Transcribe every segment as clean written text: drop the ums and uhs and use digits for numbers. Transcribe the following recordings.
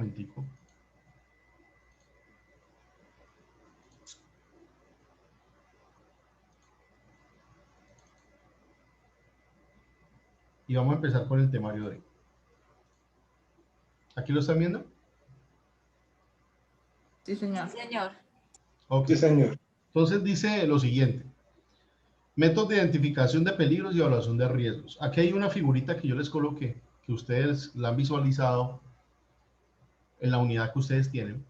momentico. Y vamos a empezar con el temario de hoy. ¿Aquí lo están viendo? Sí, señor. Sí, señor. Ok. Sí, señor. Entonces dice lo siguiente. Métodos de identificación de peligros y evaluación de riesgos. Aquí hay una figurita que yo les coloqué, que ustedes la han visualizado en la unidad que ustedes tienen.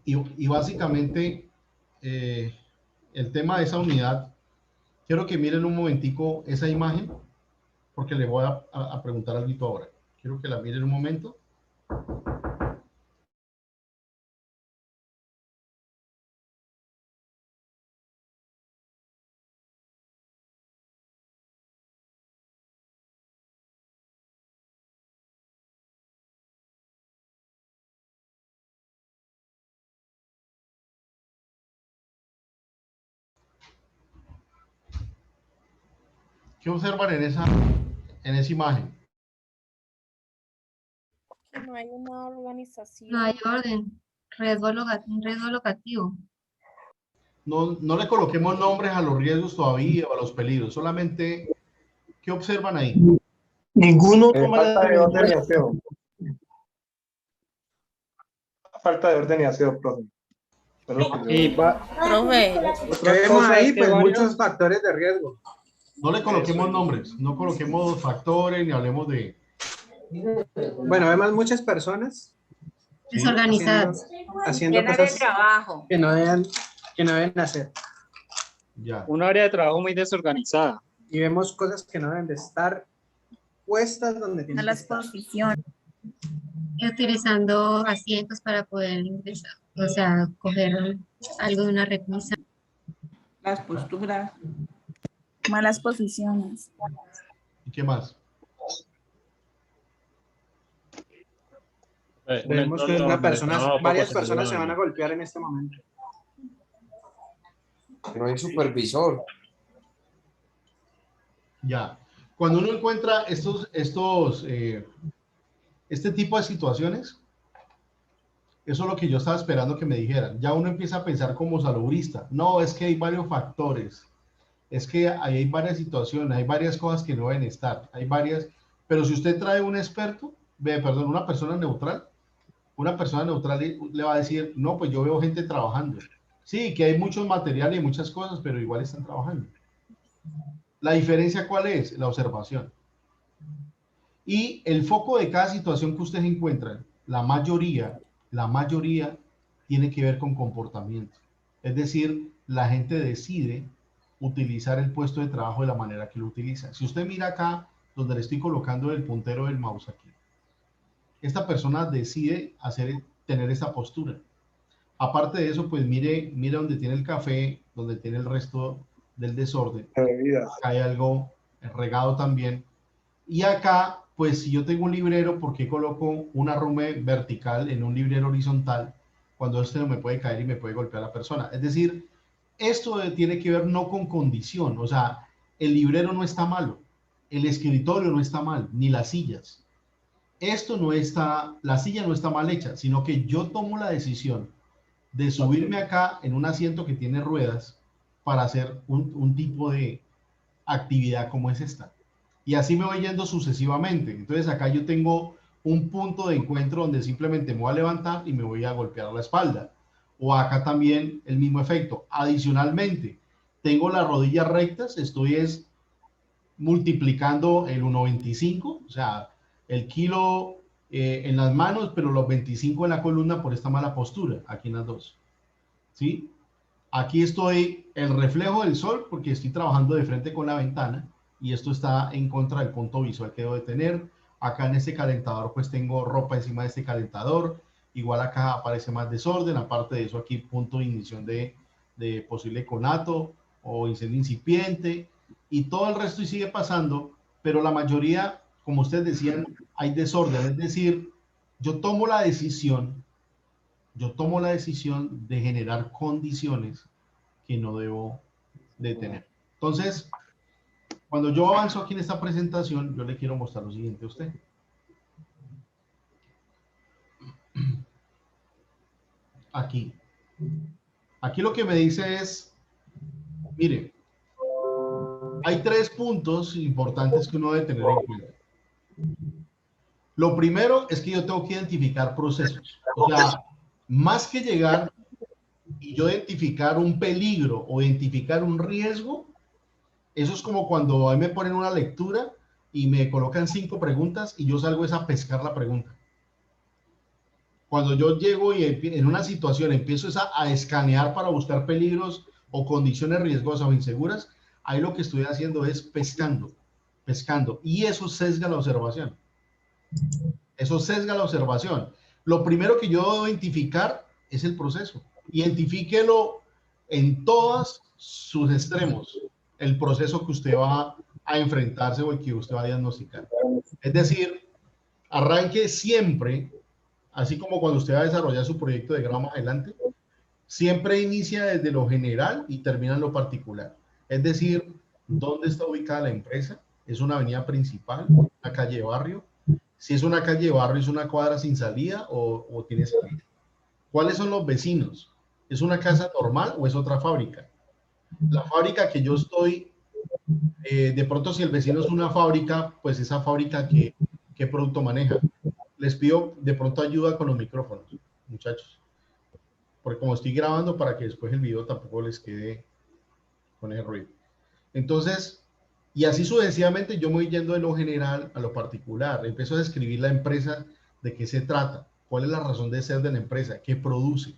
Y básicamente el tema de esa unidad, quiero que miren un momentico esa imagen, porque le voy a preguntar algo ahora. Quiero que la miren un momento. ¿Qué observan en esa imagen? Que no hay una organización. No hay orden. Un riesgo locativo. No le coloquemos nombres a los riesgos todavía o a los peligros, solamente ¿qué observan ahí? Ninguno toma Falta de orden y la... aseo. Falta de orden y aseo, profe. Fue lo que yo- Y Profe, que vemos ahí, pues varios- muchos factores de riesgo. No le coloquemos nombres, no coloquemos factores ni hablemos de... Bueno, vemos muchas personas Desorganizadas. haciendo Llenar el cosas trabajo. que no deben hacer. Ya. Un área de trabajo muy desorganizada. Y vemos cosas que no deben de estar puestas donde A tienen que las estar. posiciones. Y utilizando asientos para poder ingresar. O sea, coger algo de una repisa. Las posturas. Malas posiciones. ¿Y qué más? Vemos que varias personas se van a golpear en este momento. No hay supervisor. Ya. Cuando uno encuentra este tipo de situaciones, eso es lo que yo estaba esperando que me dijeran. Ya uno empieza a pensar como salubrista. No, es que hay varios factores. Es que ahí hay varias situaciones, hay varias cosas que no deben estar. Hay varias. Pero si usted trae un experto, una persona neutral le va a decir, no, pues yo veo gente trabajando. Sí, que hay muchos materiales y muchas cosas, pero igual están trabajando. ¿La diferencia cuál es? La observación. Y el foco de cada situación que ustedes encuentran, la mayoría tiene que ver con comportamiento. Es decir, la gente decide utilizar el puesto de trabajo de la manera que lo utiliza. Si usted mira acá, donde le estoy colocando el puntero del mouse aquí, esta persona decide tener esta postura. Aparte de eso, pues mire donde tiene el café, donde tiene el resto del desorden. bebidas. Acá hay algo regado también. Y acá, pues si yo tengo un librero, ¿por qué coloco un arrume vertical en un librero horizontal cuando este no me puede caer y me puede golpear a la persona? Es decir, esto tiene que ver no con condición, o sea, el librero no está malo, el escritorio no está mal, ni las sillas. La silla no está mal hecha, sino que yo tomo la decisión de subirme acá en un asiento que tiene ruedas para hacer un tipo de actividad como es esta. Y así me voy yendo sucesivamente. Entonces acá yo tengo un punto de encuentro donde simplemente me voy a levantar y me voy a golpear la espalda. O acá también el mismo efecto. Adicionalmente, tengo las rodillas rectas, estoy multiplicando el 1.25, o sea, el kilo en las manos, pero los 25 en la columna por esta mala postura, aquí en las dos. ¿Sí? Aquí estoy el reflejo del sol porque estoy trabajando de frente con la ventana y esto está en contra del punto visual que debo de tener. Acá en este calentador pues tengo ropa encima de este calentador. Igual acá aparece más desorden. Aparte de eso aquí punto de ignición de posible conato o incendio incipiente y todo el resto y sigue pasando, pero la mayoría, como ustedes decían, hay desorden. Es decir, yo tomo la decisión de generar condiciones que no debo de tener. Entonces, cuando yo avanzo aquí en esta presentación, yo le quiero mostrar lo siguiente a usted. aquí. Aquí lo que me dice es, mire, hay 3 puntos importantes que uno debe tener en cuenta. Lo primero es que yo tengo que identificar procesos. O sea, más que llegar y yo identificar un peligro o identificar un riesgo, eso es como cuando a mí me ponen una lectura y me colocan 5 preguntas y yo salgo es a pescar la pregunta. Cuando yo llego y en una situación empiezo a escanear para buscar peligros o condiciones riesgosas o inseguras, ahí lo que estoy haciendo es pescando. Y eso sesga la observación. Eso sesga la observación. Lo primero que yo debo identificar es el proceso. Identifíquelo en todos sus extremos, el proceso que usted va a enfrentarse o el que usted va a diagnosticar. Es decir, arranque siempre, así como cuando usted va a desarrollar su proyecto de grado más adelante, siempre inicia desde lo general y termina en lo particular. Es decir, ¿dónde está ubicada la empresa? ¿Es una avenida principal? ¿Una calle de barrio? Si es una calle de barrio, ¿es una cuadra sin salida o tiene salida? ¿Cuáles son los vecinos? ¿Es una casa normal o es otra fábrica? La fábrica que yo estoy, de pronto si el vecino es una fábrica, pues esa fábrica, ¿qué producto maneja? Les pido de pronto ayuda con los micrófonos, muchachos. Porque como estoy grabando para que después el video tampoco les quede con el ruido. Entonces, y así sucesivamente yo me voy yendo de lo general a lo particular. Empiezo a describir la empresa, de qué se trata, cuál es la razón de ser de la empresa, qué produce,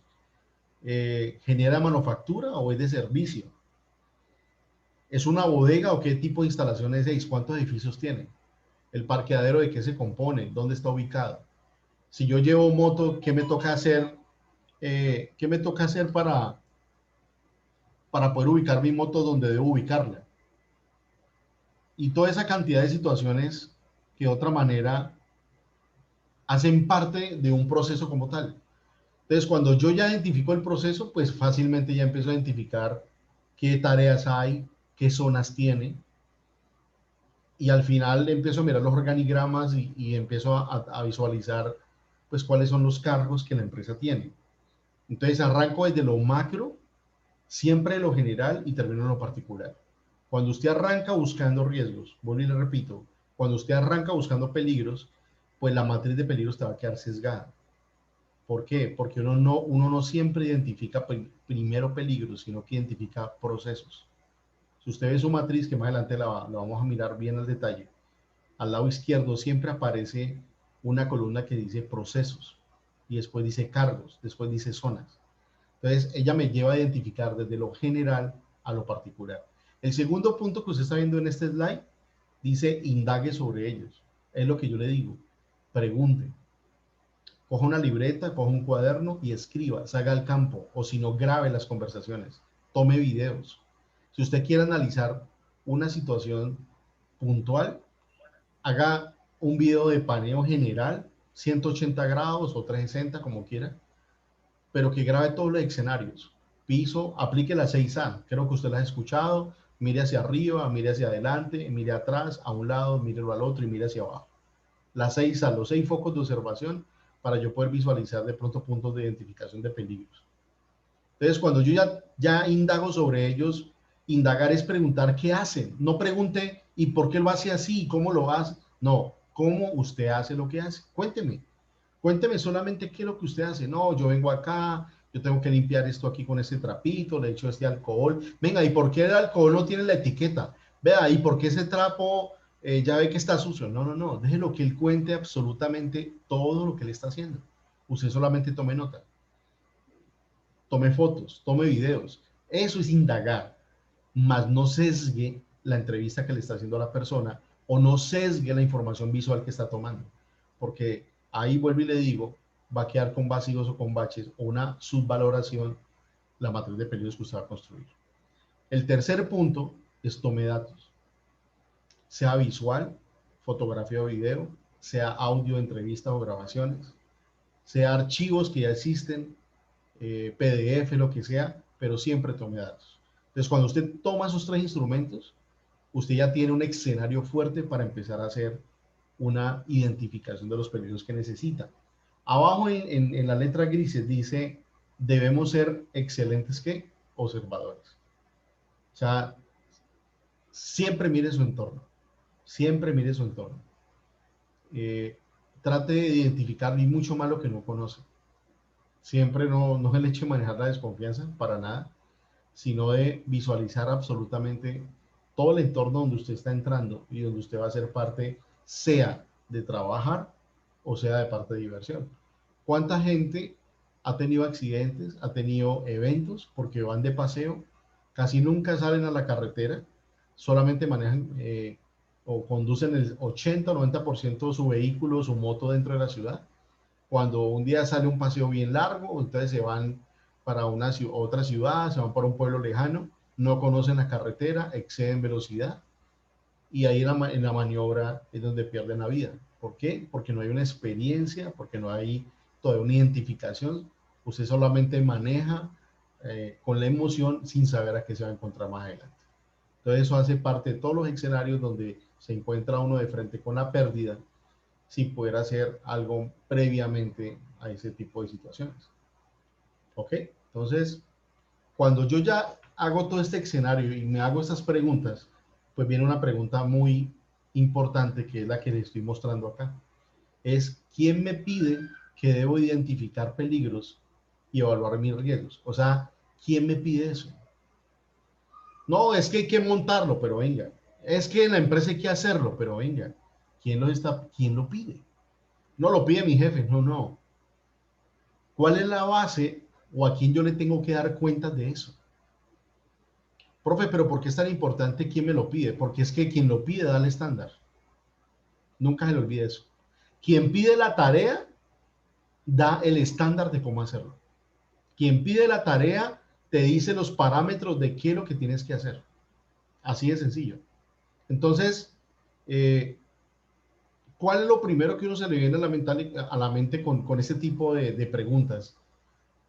genera manufactura o es de servicio, es una bodega o qué tipo de instalaciones es, cuántos edificios tiene, el parqueadero de qué se compone, dónde está ubicado. Si yo llevo moto, ¿qué me toca hacer? ¿Qué me toca hacer para poder ubicar mi moto donde debo ubicarla? Y toda esa cantidad de situaciones que de otra manera hacen parte de un proceso como tal. Entonces, cuando yo ya identifico el proceso, pues fácilmente ya empiezo a identificar qué tareas hay, qué zonas tiene, y al final empiezo a mirar los organigramas y empiezo a visualizar pues cuáles son los cargos que la empresa tiene. Entonces arranco desde lo macro, siempre de lo general y termino en lo particular. Cuando usted arranca buscando riesgos, vuelvo y le repito, cuando usted arranca buscando peligros, pues la matriz de peligros te va a quedar sesgada. ¿Por qué? Porque uno no siempre identifica primero peligros, sino que identifica procesos. Si usted ve su matriz, que más adelante la vamos a mirar bien al detalle, al lado izquierdo siempre aparece una columna que dice procesos, y después dice cargos, después dice zonas. Entonces, ella me lleva a identificar desde lo general a lo particular. El segundo punto que usted está viendo en este slide dice indague sobre ellos. Es lo que yo le digo. Pregunte. Coja una libreta, coja un cuaderno y escriba, salga al campo, o si no, grabe las conversaciones. Tome videos. Si usted quiere analizar una situación puntual, haga un video de paneo general, 180 grados o 360, como quiera, pero que grabe todos los escenarios. Piso, aplique la 6A, creo que usted la ha escuchado, mire hacia arriba, mire hacia adelante, mire atrás, a un lado, mírelo al otro y mire hacia abajo. La 6A, los 6 focos de observación para yo poder visualizar de pronto puntos de identificación de peligros. Entonces, cuando yo ya indago sobre ellos, indagar es preguntar qué hacen. No pregunte, ¿y por qué lo hace así? ¿Cómo lo hace? No, ¿cómo usted hace lo que hace? Cuénteme. Cuénteme solamente qué es lo que usted hace. No, yo vengo acá, yo tengo que limpiar esto aquí con este trapito, le echo este alcohol. Venga, ¿y por qué el alcohol no tiene la etiqueta? Vea, ¿y por qué ese trapo ya ve que está sucio? No, déjelo que él cuente absolutamente todo lo que le está haciendo. Usted solamente tome nota. Tome fotos, tome videos. Eso es indagar, más no sesgue la entrevista que le está haciendo a la persona o no sesgue la información visual que está tomando. Porque ahí vuelvo y le digo, va a quedar con vacíos o con baches o una subvaloración la matriz de peligros que usted va a construir. El tercer punto es tome datos. Sea visual, fotografía o video, sea audio, entrevistas o grabaciones, sea archivos que ya existen, PDF, lo que sea, pero siempre tome datos. Entonces, cuando usted toma esos 3 instrumentos, usted ya tiene un escenario fuerte para empezar a hacer una identificación de los peligros que necesita. Abajo en la letra grises dice debemos ser excelentes ¿qué? Observadores. O sea, siempre mire su entorno. Siempre mire su entorno. Trate de identificar ni mucho más lo que no conoce. Siempre no se le eche a manejar la desconfianza, para nada, sino de visualizar absolutamente todo el entorno donde usted está entrando y donde usted va a ser parte, sea de trabajar o sea de parte de diversión. ¿Cuánta gente ha tenido accidentes, ha tenido eventos porque van de paseo, casi nunca salen a la carretera, solamente manejan o conducen el 80 o 90% de su vehículo, su moto dentro de la ciudad? Cuando un día sale un paseo bien largo, entonces se van para otra ciudad, se van para un pueblo lejano, no conocen la carretera, exceden velocidad y ahí en la maniobra es donde pierden la vida. ¿Por qué? Porque no hay una experiencia, porque no hay toda una identificación. Usted solamente maneja con la emoción sin saber a qué se va a encontrar más adelante. Entonces eso hace parte de todos los escenarios donde se encuentra uno de frente con la pérdida, si pudiera hacer algo previamente a ese tipo de situaciones. ¿Ok? Entonces, cuando yo ya hago todo este escenario y me hago estas preguntas, pues viene una pregunta muy importante que es la que les estoy mostrando acá. Es, ¿quién me pide que debo identificar peligros y evaluar mis riesgos? O sea, ¿quién me pide eso? No, es que hay que montarlo, pero venga. Es que en la empresa hay que hacerlo, pero venga. ¿Quién lo pide? No lo pide mi jefe, no. ¿Cuál es la base o a quién yo le tengo que dar cuentas de eso? Profe, pero ¿por qué es tan importante quién me lo pide? Porque es que quien lo pide da el estándar. Nunca se le olvide eso. Quien pide la tarea da el estándar de cómo hacerlo. Quien pide la tarea te dice los parámetros de qué es lo que tienes que hacer. Así de sencillo. Entonces, ¿cuál es lo primero que uno se le viene a la mente con este tipo de preguntas?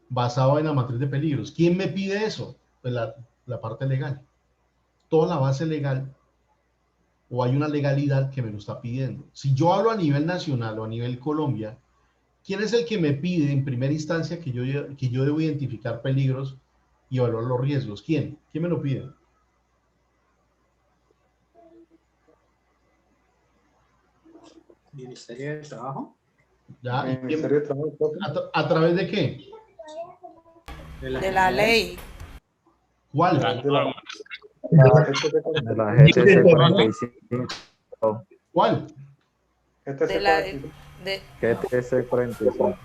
Basado en la matriz de peligros. ¿Quién me pide eso? Pues la parte legal. Toda la base legal o hay una legalidad que me lo está pidiendo. Si yo hablo a nivel nacional o a nivel Colombia, ¿quién es el que me pide en primera instancia que yo debo identificar peligros y evaluar los riesgos? ¿Quién? ¿Quién me lo pide? Ministerio de Trabajo. ¿Ya? ¿Y quién? Ministerio de Trabajo, profe. ¿A través de qué? De la ley. ¿Cuál? De la De la GTC 45. ¿Cuál? De la, de, GTC 45.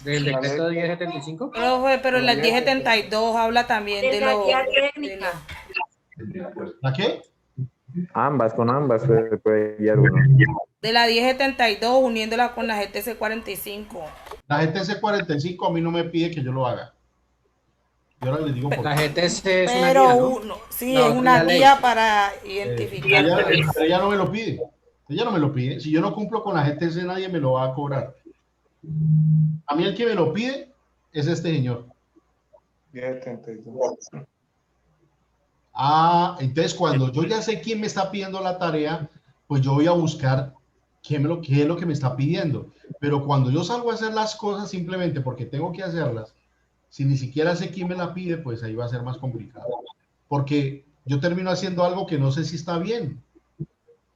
Del decreto 1075. profe, pero la 1072 habla también de lo... ¿La qué? Ambas, con ambas se puede guiar uno. De la 1072 uniéndola con la GTC 45. La GTC 45 a mí no me pide que yo lo haga. Y ahora les digo por La qué. GTC es una Pero guía, ¿no? uno, sí, No, es una la ley. guía para identificar. Ella no me lo pide. Ella no me lo pide. Si yo no cumplo con la GTC, nadie me lo va a cobrar. A mí el que me lo pide es este señor. 1072. Ah, entonces cuando yo ya sé quién me está pidiendo la tarea, pues yo voy a buscar qué es lo que me está pidiendo. Pero cuando yo salgo a hacer las cosas simplemente porque tengo que hacerlas, si ni siquiera sé quién me la pide, pues ahí va a ser más complicado. Porque yo termino haciendo algo que no sé si está bien.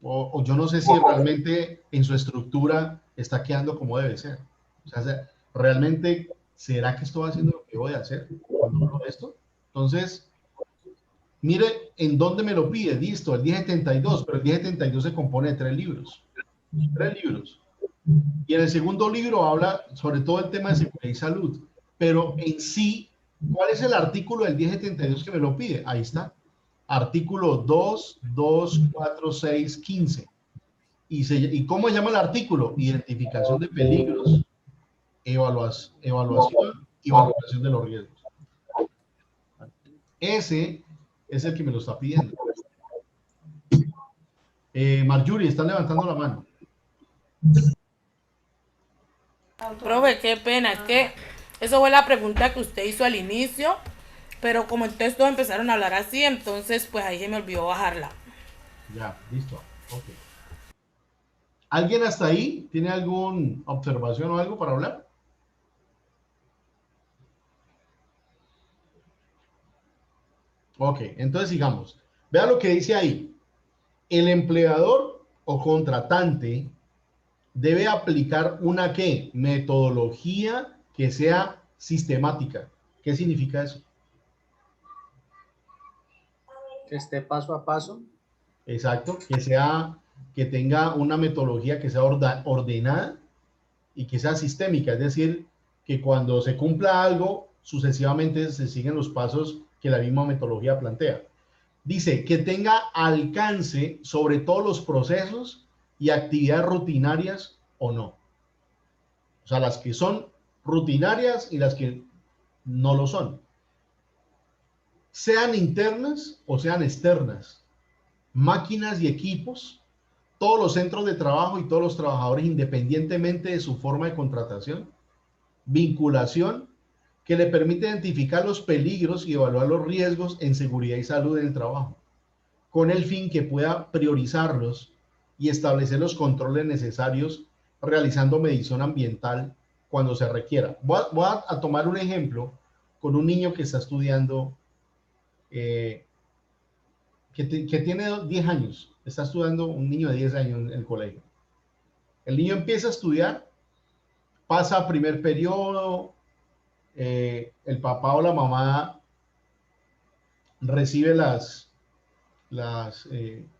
O yo no sé si realmente en su estructura está quedando como debe ser. O sea, realmente, ¿será que estoy haciendo lo que voy a hacer cuando hago esto? Entonces, mire en dónde me lo pide. Listo, el 1072, pero el 1072 se compone de 3 libros. 3 libros. Y en el segundo libro habla sobre todo el tema de seguridad y salud. Pero en sí, ¿cuál es el artículo del 1072 que me lo pide? Ahí está. Artículo 2, 2, 4, 6, 15. ¿Y cómo se llama el artículo? Identificación de peligros, evaluación y valoración de los riesgos. Ese es el que me lo está pidiendo. Marjorie, está levantando la mano. Profe, qué pena, es que eso fue la pregunta que usted hizo al inicio, pero como entonces todos empezaron a hablar así, entonces pues ahí se me olvidó bajarla. Ya, listo. Ok. ¿Alguien hasta ahí tiene alguna observación o algo para hablar? Ok, entonces sigamos. Vea lo que dice ahí. El empleador o contratante debe aplicar una ¿qué? Metodología que sea sistemática. ¿Qué significa eso? Que esté paso a paso. Exacto, que tenga una metodología que sea ordenada y que sea sistémica, es decir, que cuando se cumpla algo, sucesivamente se siguen los pasos que la misma metodología plantea. Dice que tenga alcance sobre todos los procesos y actividades rutinarias o no. O sea, las que son rutinarias y las que no lo son. Sean internas o sean externas. Máquinas y equipos, todos los centros de trabajo y todos los trabajadores independientemente de su forma de contratación. Vinculación que le permite identificar los peligros y evaluar los riesgos en seguridad y salud en el trabajo, con el fin que pueda priorizarlos y establecer los controles necesarios realizando medición ambiental cuando se requiera. Voy a tomar un ejemplo con un niño que está estudiando, que tiene 10 años, está estudiando un niño de 10 años en el colegio. El niño empieza a estudiar, pasa a primer periodo, el papá o la mamá recibe las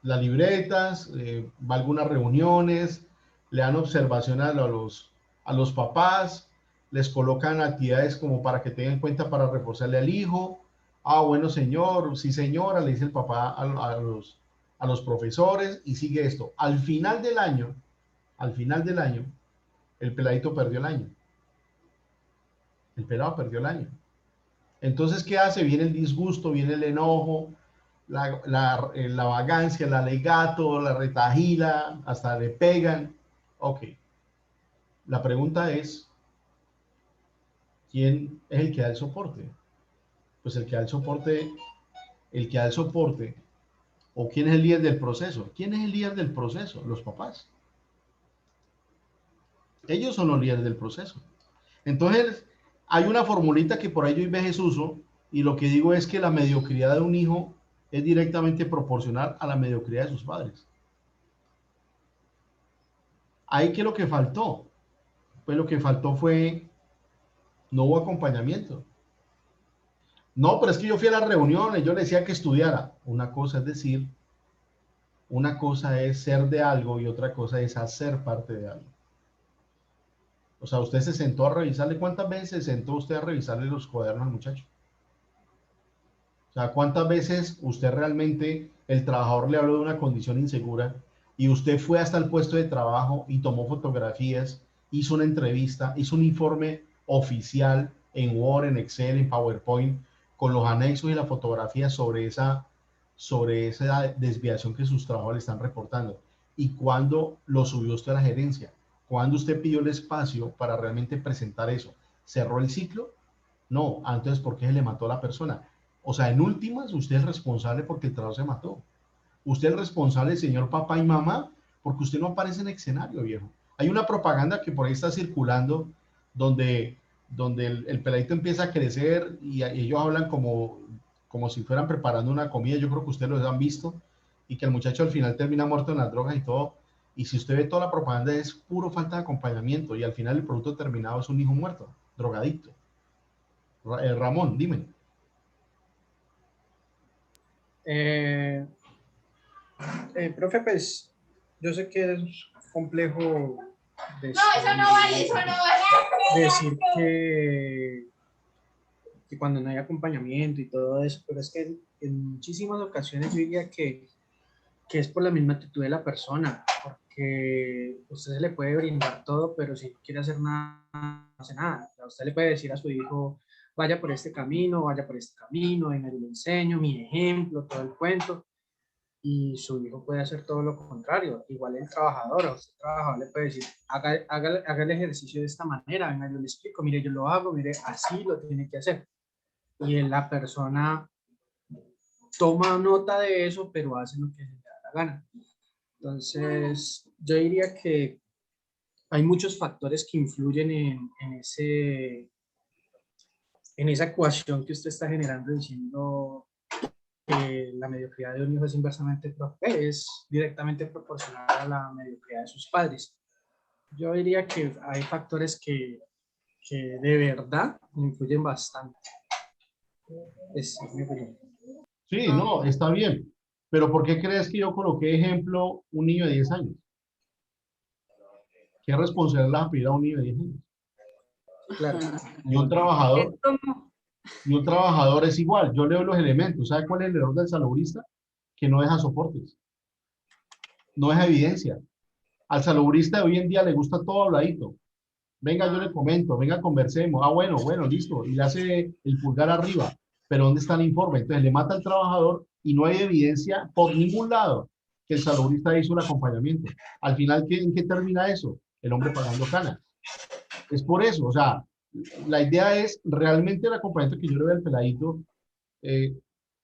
libretas, va a algunas reuniones, le dan observaciones a los papás, les colocan actividades como para que tengan en cuenta para reforzarle al hijo. Ah, bueno, señor, sí, señora, le dice el papá a los profesores y sigue esto. Al final del año, el peladito perdió el año. El pelado perdió el año. Entonces, ¿qué hace? Viene el disgusto, viene el enojo, la vagancia, el alegato, la retajila, hasta le pegan. Ok. La pregunta es, ¿quién es el que da el soporte? Pues el que da el soporte, o quién es el líder del proceso. ¿Quién es el líder del proceso? Los papás. Ellos son los líderes del proceso. Entonces, hay una formulita que por ahí yo y veces uso, y lo que digo es que la mediocridad de un hijo es directamente proporcional a la mediocridad de sus padres. Ahí que lo que faltó, pues lo que faltó fue, no hubo acompañamiento. No, pero es que yo fui a las reuniones, yo le decía que estudiara. Una cosa es decir, una cosa es ser de algo y otra cosa es hacer parte de algo. O sea, usted se sentó a revisarle, ¿cuántas veces se sentó usted a revisarle los cuadernos al muchacho? O sea, ¿cuántas veces usted realmente, el trabajador le habló de una condición insegura y usted fue hasta el puesto de trabajo y tomó fotografías, hizo una entrevista, hizo un informe oficial en Word, en Excel, en PowerPoint, con los anexos y las fotografías sobre esa desviación que sus trabajadores están reportando? ¿Y cuándo lo subió usted a la gerencia? ¿Cuándo usted pidió el espacio para realmente presentar eso? ¿Cerró el ciclo? No. Entonces, ¿por qué se le mató a la persona? O sea, en últimas, usted es responsable porque el trabajo se mató. Usted es responsable, señor papá y mamá, porque usted no aparece en el escenario, viejo. Hay una propaganda que por ahí está circulando donde el peladito empieza a crecer y ellos hablan como si fueran preparando una comida. Yo creo que ustedes lo han visto, y que el muchacho al final termina muerto en las drogas y todo. Y si usted ve toda la propaganda, es puro falta de acompañamiento, y al final el producto terminado es un hijo muerto, drogadicto. Ramón, dime. Profe, pues yo sé que es complejo decir, decir que cuando no hay acompañamiento y todo eso, pero es que en muchísimas ocasiones yo diría que es por la misma actitud de la persona, porque usted se le puede brindar todo, pero si no quiere hacer nada, no hace nada. O sea, usted le puede decir a su hijo, vaya por este camino, venga, yo le enseño, mi ejemplo, todo el cuento, y su hijo puede hacer todo lo contrario. Igual el trabajador, o sea, el trabajador le puede decir, haga el ejercicio de esta manera, venga, yo le explico, mire, yo lo hago, mire, así lo tiene que hacer. Y la persona toma nota de eso, pero hace lo que se le da la gana. Entonces, yo diría que hay muchos factores que influyen en esa ecuación que usted está generando diciendo que la mediocridad de un hijo es es directamente proporcional a la mediocridad de sus padres. Yo diría que hay factores que de verdad influyen bastante. Es mi opinión. Sí, no, está bien. Pero ¿por qué crees que yo coloqué ejemplo un niño de 10 años? ¿Qué responsabilidad le pedir a un niño de 10 años? Claro. Y un Es trabajador, como, es igual. Yo leo los elementos. ¿Sabe cuál es el error del salubrista? Que no deja soportes. No deja evidencia. Al salubrista de hoy en día le gusta todo habladito. Venga, yo le comento, venga, conversemos. Ah, bueno, bueno, listo. Y le hace el pulgar arriba. Pero ¿dónde está el informe? Entonces le mata al trabajador y no hay evidencia por ningún lado que el salubrista hizo un acompañamiento. Al final, ¿en qué termina eso? El hombre pagando cana. Es por eso, o sea, la idea es realmente el acompañamiento que yo le doy al peladito,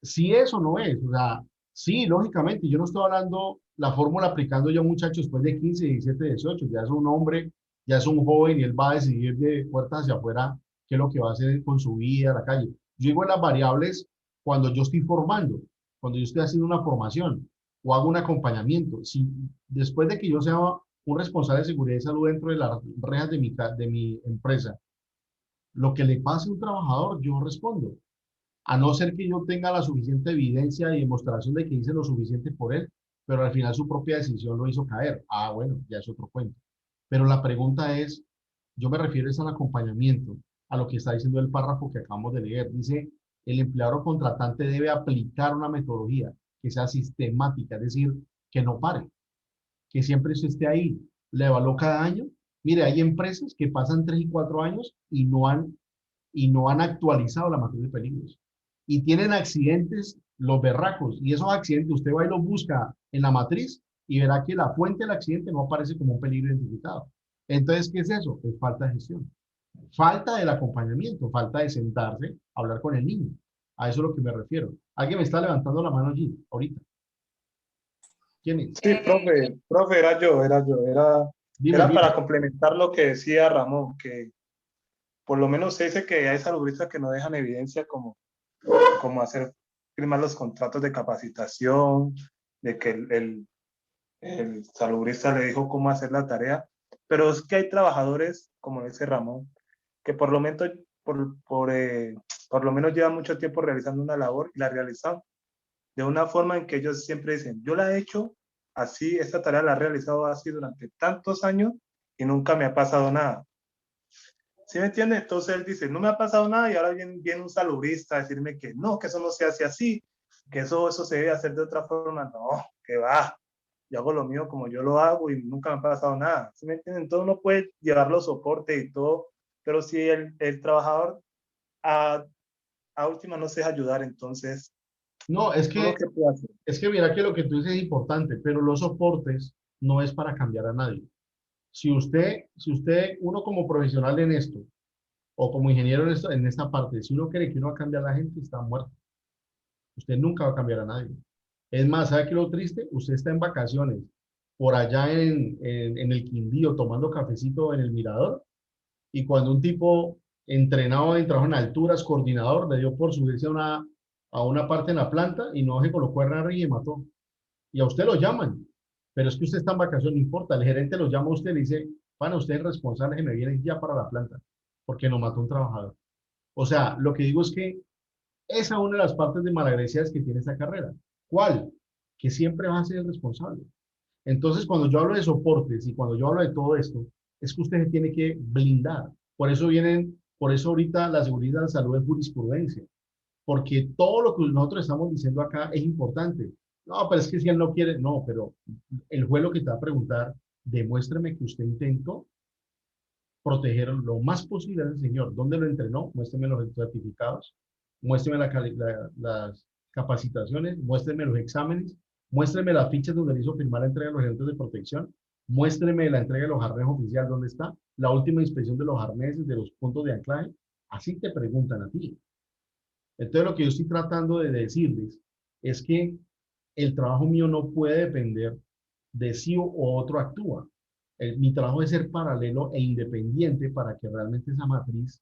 si eso no es, o sea, sí, lógicamente, yo no estoy hablando la fórmula aplicando ya a un muchacho después de 15, 17, 18, ya es un hombre, ya es un joven y él va a decidir de puertas hacia afuera qué es lo que va a hacer con su vida, la calle. Yo digo en las variables cuando yo estoy formando, cuando yo estoy haciendo una formación o hago un acompañamiento. Si después de que yo sea un responsable de seguridad y salud dentro de las rejas de mi empresa, lo que le pase a un trabajador, yo respondo. A no ser que yo tenga la suficiente evidencia y demostración de que hice lo suficiente por él, pero al final su propia decisión lo hizo caer. Ah, bueno, ya es otro cuento. Pero la pregunta es, yo me refiero es al acompañamiento, a lo que está diciendo el párrafo que acabamos de leer. Dice, el empleador contratante debe aplicar una metodología que sea sistemática, es decir, que no pare, que siempre eso esté ahí. La evalúo cada año. Mire, hay empresas que pasan 3 y 4 años y no han actualizado la matriz de peligros. Y tienen accidentes, los berracos, y esos accidentes usted va y los busca en la matriz y verá que la fuente del accidente no aparece como un peligro identificado. Entonces, ¿qué es eso? Es falta de gestión. Falta del acompañamiento, falta de sentarse, hablar con el niño. A eso es lo que me refiero. Alguien me está levantando la mano allí, ahorita. ¿Quién es? Sí, profe, Dime, era dime. para complementar lo que decía Ramón, que por lo menos se dice que hay salubristas que no dejan evidencia como hacer firmar los contratos de capacitación, de que el salubrista le dijo cómo hacer la tarea, pero es que hay trabajadores, como dice Ramón, que por lo menos llevan mucho tiempo realizando una labor y la realizan de una forma en que ellos siempre dicen, yo la he hecho así, esta tarea la he realizado así durante tantos años y nunca me ha pasado nada. ¿Sí me entiende? Entonces él dice, no me ha pasado nada y ahora viene un salubrista a decirme que no, que eso no se hace así, que eso se debe hacer de otra forma. No, que va, yo hago lo mío como yo lo hago y nunca me ha pasado nada. ¿Sí me entiende? Entonces uno puede llevar los soportes y todo, pero si el trabajador a última no se deja ayudar, entonces, No, es ¿uno que qué puede hacer? mira que lo que tú dices es importante, pero los soportes no es para cambiar a nadie. Uno como profesional en esto, o como ingeniero en esta parte, si uno cree que uno va a cambiar a la gente, está muerto. Usted nunca va a cambiar a nadie. Es más, ¿sabe qué es lo triste? Usted está en vacaciones, por allá en el Quindío, tomando cafecito en el Mirador, y cuando un tipo entrenado en trabajo en alturas, coordinador, le dio por subirse a una parte en la planta y no se colocó a arriba y mató. Y a usted lo llaman, pero es que usted está en vacaciones, no importa. El gerente lo llama a usted y le dice, bueno, usted es responsable que me viene ya para la planta, porque nos mató un trabajador. O sea, lo que digo es que esa es una de las partes de malagradecidas que tiene esta carrera. ¿Cuál? Que siempre va a ser el responsable. Entonces, cuando yo hablo de soportes y cuando yo hablo de todo esto, es que usted se tiene que blindar. Por eso ahorita la seguridad de la salud es jurisprudencia, porque todo lo que nosotros estamos diciendo acá es importante. No, pero es que si él no quiere, no, pero el juez lo que te va a preguntar, demuéstreme que usted intentó proteger lo más posible al señor. ¿Dónde lo entrenó? Muéstreme los certificados, muéstreme las capacitaciones, muéstreme los exámenes, muéstreme las fichas donde le hizo firmar la entrega de los agentes de protección, muéstreme la entrega de los arneses oficiales, ¿dónde está? La última inspección de los arneses, de los puntos de anclaje. Así te preguntan a ti. Entonces, lo que yo estoy tratando de decirles es que el trabajo mío no puede depender de si o otro actúa. Mi trabajo es ser paralelo e independiente para que realmente esa matriz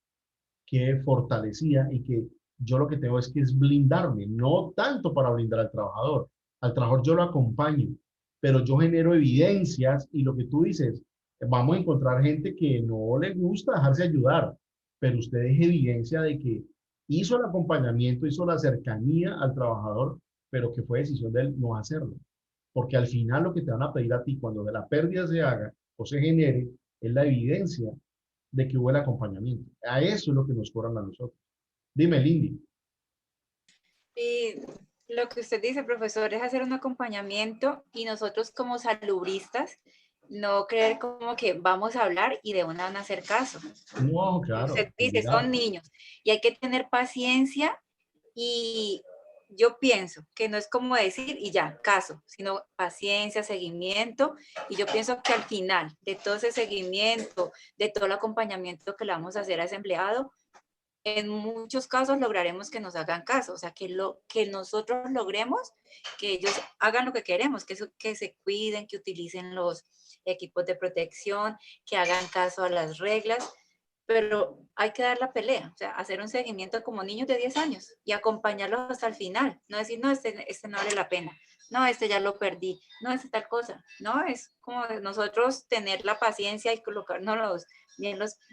quede fortalecida y que yo lo que tengo es que es blindarme, no tanto para blindar al trabajador. Al trabajador yo lo acompaño, pero yo genero evidencias y lo que tú dices, vamos a encontrar gente que no le gusta dejarse ayudar, pero usted deje evidencia de que hizo el acompañamiento, hizo la cercanía al trabajador, pero que fue decisión de él no hacerlo. Porque al final lo que te van a pedir a ti cuando de la pérdida se haga o se genere es la evidencia de que hubo el acompañamiento. A eso es lo que nos cobran a nosotros. Dime, Lindy. Y lo que usted dice, profesor, es hacer un acompañamiento y nosotros como salubristas no creer como que vamos a hablar y de una van a hacer caso. No, claro. Usted dice, son niños y hay que tener paciencia y yo pienso que no es como decir y ya, caso, sino paciencia, seguimiento y yo pienso que al final de todo ese seguimiento, de todo el acompañamiento que le vamos a hacer a ese empleado, en muchos casos lograremos que nos hagan caso, o sea, que nosotros logremos que ellos hagan lo que queremos, que se cuiden, que utilicen los equipos de protección, que hagan caso a las reglas, pero hay que dar la pelea, o sea, hacer un seguimiento como niños de 10 años y acompañarlos hasta el final, no decir, no, este no vale la pena, no, este ya lo perdí, no, este tal cosa, no, es como nosotros tener la paciencia y colocarnos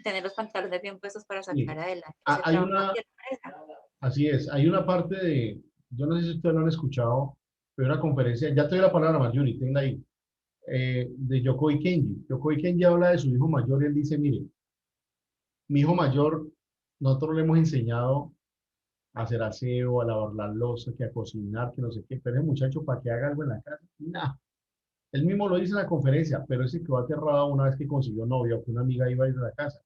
tener los pantalones bien puestos para sacar Sí. adelante. Así es, hay una parte de, yo no sé si ustedes lo han escuchado, pero una conferencia, ya te doy la palabra, Marjorie, tenla ahí, de Yokoi Kenji. Yokoi Kenji habla de su hijo mayor y él dice, mire, mi hijo mayor, nosotros le hemos enseñado a hacer aseo, a lavar la loza, que a cocinar, que no sé qué, pero ese muchacho para que haga algo en la casa, nada. Él mismo lo dice en la conferencia, pero ese quedó aterrado una vez que consiguió novia, que una amiga iba a ir a la casa.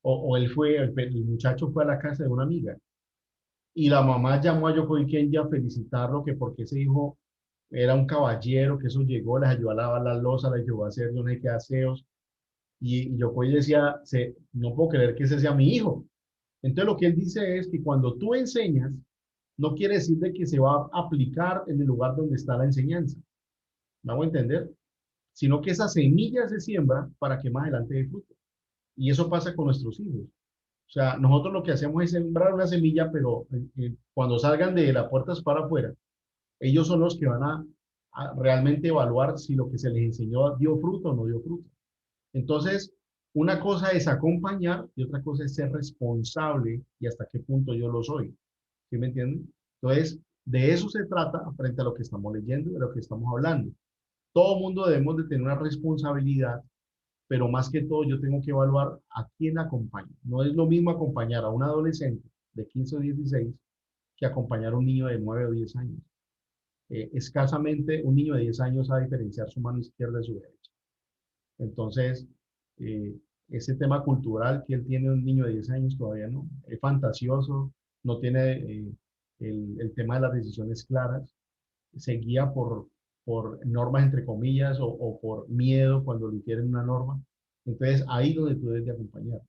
O él fue, el muchacho fue a la casa de una amiga. Y la mamá llamó a Yokoi Kenji a felicitarlo, que porque ese hijo era un caballero, que eso llegó, les ayudó a lavar la loza, les ayudó a hacer no sé qué aseos. Y Yokoi decía, no puedo creer que ese sea mi hijo. Entonces lo que él dice es que cuando tú enseñas, no quiere decir de que se va a aplicar en el lugar donde está la enseñanza. ¿Vamos a entender? Sino que esa semilla se siembra para que más adelante dé fruto. Y eso pasa con nuestros hijos. O sea, nosotros lo que hacemos es sembrar una semilla, pero cuando salgan de las puertas para afuera, ellos son los que van a realmente evaluar si lo que se les enseñó dio fruto o no dio fruto. Entonces, una cosa es acompañar y otra cosa es ser responsable y hasta qué punto yo lo soy. ¿Sí me entienden? Entonces, de eso se trata frente a lo que estamos leyendo y de lo que estamos hablando. Todo mundo debemos de tener una responsabilidad, pero más que todo yo tengo que evaluar a quién acompaño. No es lo mismo acompañar a un adolescente de 15 o 16 que acompañar a un niño de 9 o 10 años. Escasamente un niño de 10 años sabe diferenciar su mano izquierda de su derecha. Entonces, ese tema cultural que él tiene un niño de 10 años todavía no. Es fantasioso, no tiene el tema de las decisiones claras, se guía por normas entre comillas o por miedo cuando le quieren una norma. Entonces, ahí es donde tú debes de acompañar.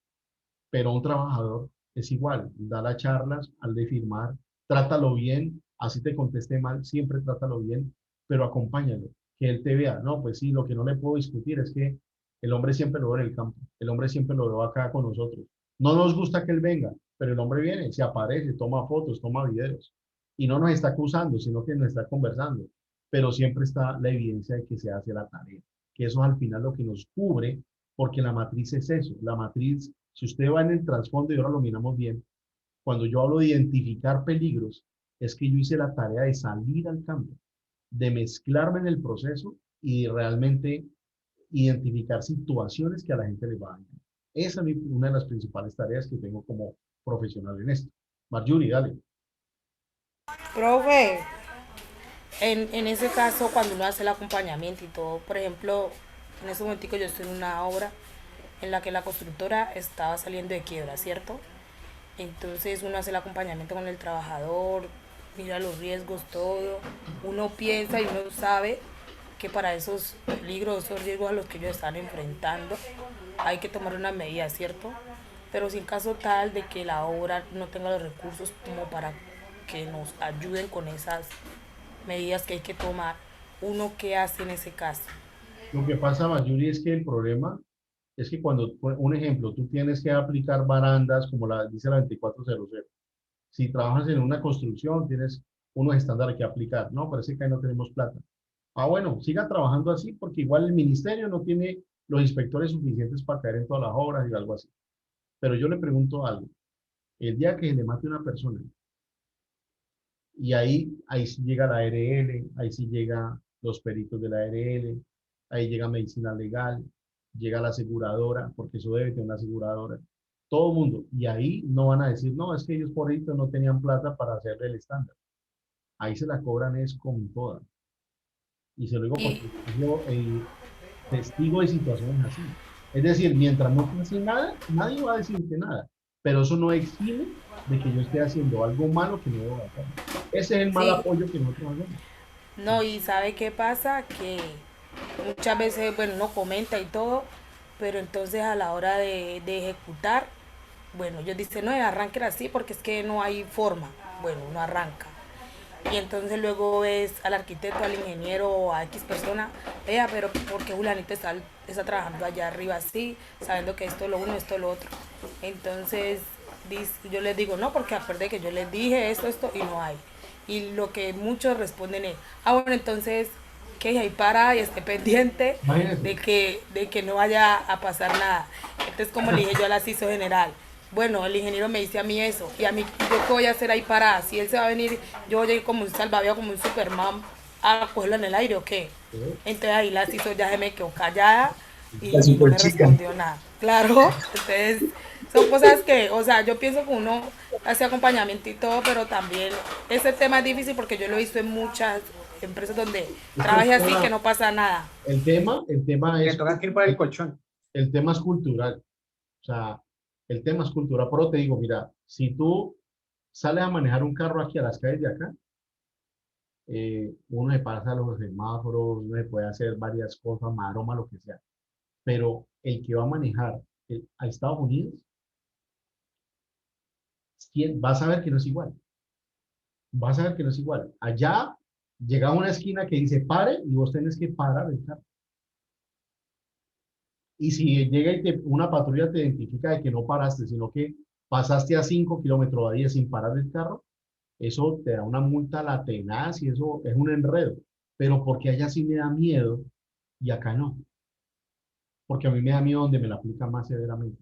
Pero un trabajador es igual, da las charlas, al de firmar, trátalo bien, así te conteste mal, siempre trátalo bien, pero acompáñalo, que él te vea. No, pues sí, lo que no le puedo discutir es que el hombre siempre lo ve en el campo, el hombre siempre lo ve acá con nosotros. No nos gusta que él venga, pero el hombre viene, se aparece, toma fotos, toma videos, y no nos está acusando, sino que nos está conversando, pero siempre está la evidencia de que se hace la tarea, que eso es al final lo que nos cubre, porque la matriz es eso, la matriz, si usted va en el trasfondo y ahora lo miramos bien, cuando yo hablo de identificar peligros, es que yo hice la tarea de salir al campo, de mezclarme en el proceso y de realmente identificar situaciones que a la gente le va a dañar. Esa es una de las principales tareas que tengo como profesional en esto. Marjorie, dale. Profe, en ese caso, cuando uno hace el acompañamiento y todo, por ejemplo, en ese momentico yo estoy en una obra en la que la constructora estaba saliendo de quiebra, ¿cierto? Entonces uno hace el acompañamiento con el trabajador, mira los riesgos, todo. Uno piensa y uno sabe que para esos peligros, esos riesgos a los que ellos están enfrentando, hay que tomar una medida, ¿cierto? Pero si en caso tal de que la obra no tenga los recursos como para que nos ayuden con esas medidas que hay que tomar, ¿uno qué hace en ese caso? Lo que pasa, Marjorie, es que el problema es que cuando, un ejemplo, tú tienes que aplicar barandas como la dice la 2400, Si trabajas en una construcción, tienes unos estándares que aplicar. No, parece que ahí no tenemos plata. Ah, bueno, siga trabajando así porque igual el ministerio no tiene los inspectores suficientes para caer en todas las obras y algo así. Pero yo le pregunto algo. El día que se le mate una persona, y ahí sí llega la ARL, ahí sí llega los peritos de la ARL, ahí llega medicina legal, llega la aseguradora, porque eso debe tener una aseguradora. Todo el mundo. Y ahí no van a decir, no, es que ellos por ahí no tenían plata para hacerle el estándar. Ahí se la cobran es con toda. Y se lo digo porque Y yo testigo de situaciones así. Es decir, mientras no pase nada, nadie va a decirte nada. Pero eso no exime de que yo esté haciendo algo malo que no debo hacer. Ese es el mal sí, apoyo que nosotros hacemos. no, y ¿sabe qué pasa? Que muchas veces, bueno, uno comenta y todo, pero entonces a la hora de ejecutar, bueno, ellos dicen, no, arranquen así porque es que no hay forma. Bueno, uno arranca. Y entonces luego ves al arquitecto, al ingeniero o a X persona, vea, pero ¿por qué Julianito está trabajando allá arriba así, sabiendo que esto es lo uno, esto es lo otro? Entonces yo les digo, no, porque acuerde que yo les dije esto, y no hay. Y lo que muchos responden es, ah, bueno, entonces que ahí para y esté pendiente Imagínense. de que no vaya a pasar nada. Entonces, como le dije yo al asisto general, bueno, el ingeniero me dice a mí eso, y a mí, ¿yo qué voy a hacer ahí parada? Si él se va a venir, yo voy a ir como un salvavidas, como un Superman, a cogerlo en el aire o qué. Entonces ahí la asisto ya se me quedó callada La y no super me chica. respondió nada. Claro, entonces son cosas que, o sea, yo pienso que uno hace acompañamiento y todo, pero también ese tema es difícil porque yo lo he visto en muchas empresas donde Es que trabaje así que no pasa nada. el tema Le es, toca que ir para el colchón. el tema es cultural. O sea, el tema es cultural. Pero te digo, mira, si tú sales a manejar un carro aquí a las calles de acá, uno se pasa los semáforos, uno se puede hacer varias cosas, maroma, lo que sea. Pero el que va a manejar a Estados Unidos, vas a ver que no es igual. Vas a ver que no es igual. Allá llega a una esquina que dice pare y vos tenés que parar el carro. Y si llega una patrulla te identifica de que no paraste, sino que pasaste a 5 kilómetros a 10 sin parar el carro, eso te da una multa a la tenaz y eso es un enredo. Pero porque allá sí me da miedo y acá no. Porque a mí me da miedo donde me la aplican más severamente.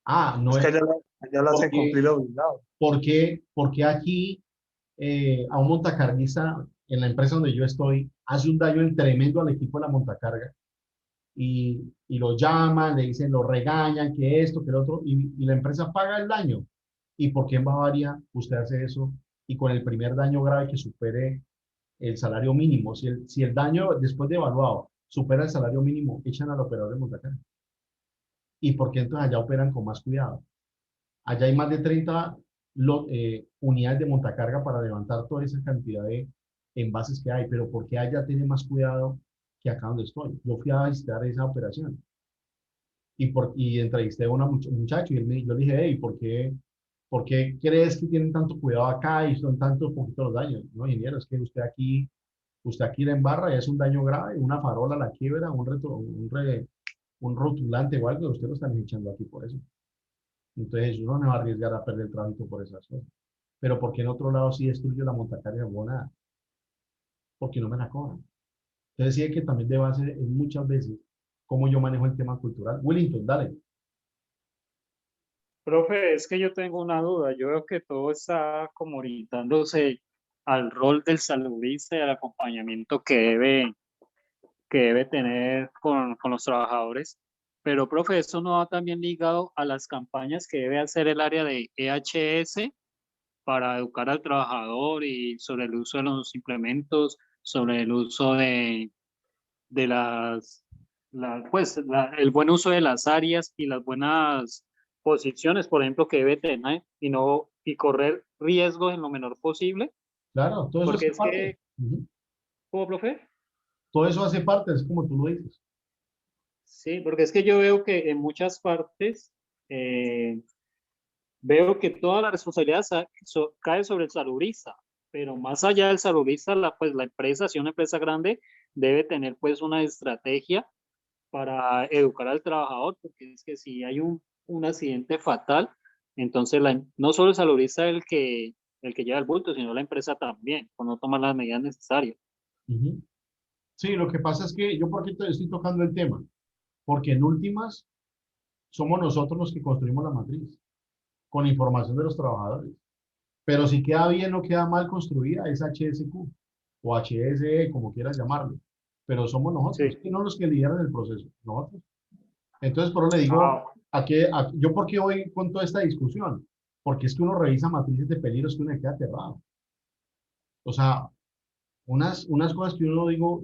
Ah, no Es que es allá lo hacen porque, cumplir obligado. porque aquí a un montacarguista en la empresa donde yo estoy hace un daño tremendo al equipo de la montacarga y lo llaman, le dicen, lo regañan, que esto, que lo otro, y la empresa paga el daño. ¿Y por qué en Bavaria usted hace eso? Y con el primer daño grave que supere el salario mínimo, si el daño después de evaluado supera el salario mínimo, echan al operador de montacarga. ¿Y por qué entonces allá operan con más cuidado? Allá hay más de 30 unidades de montacarga para levantar toda esa cantidad de envases que hay, pero ¿por qué allá tiene más cuidado que acá donde estoy? Yo fui a visitar esa operación y entrevisté a un muchacho y yo le dije, hey, por qué crees que tienen tanto cuidado acá y son tantos poquitos los daños? No, ingeniero, es que usted aquí la embarra y es un daño grave, una farola la quiebra, un rotulante o algo, usted lo están echando aquí por eso. Entonces uno no va a arriesgar a perder el trabajo por esas cosas. Pero porque en otro lado sí destruyo la montacarga buena, porque no me la cobran. Entonces sí que también de base es muchas veces cómo yo manejo el tema cultural. Willington, dale. Profe, es que yo tengo una duda. Yo veo que todo está como orientándose al rol del saludista y al acompañamiento que debe tener con los trabajadores. Pero, profe, eso no va también ligado a las campañas que debe hacer el área de EHS para educar al trabajador y sobre el uso de los implementos, sobre el uso de el buen uso de las áreas y las buenas posiciones, por ejemplo, que debe tener y correr riesgos en lo menor posible, Claro, todo eso porque hace es parte. que, ¿cómo, profe? Todo eso hace parte, es como tú lo dices. Sí, porque es que yo veo que en muchas partes eh, veo que toda la responsabilidad cae sobre el saludista, pero más allá del saludista, pues la empresa, si una empresa grande, debe tener pues una estrategia para educar al trabajador, porque es que si hay un accidente fatal, Entonces, no solo el saludista es el que lleva el bulto, sino la empresa también, por no tomar las medidas necesarias. Ujú. Sí, lo que pasa es que yo, ¿por qué estoy tocando el tema? Porque en últimas somos nosotros los que construimos la matriz, con información de los trabajadores. Pero si queda bien o queda mal construida, es HSQ o HSE, como quieras llamarlo. Pero somos nosotros, Sí. y no los que lideran el proceso, nosotros. Entonces, por eso le digo, Ah, yo por qué voy con toda esta discusión, porque es que uno revisa matrices de peligros que uno le queda aterrado. O sea, unas cosas que uno digo,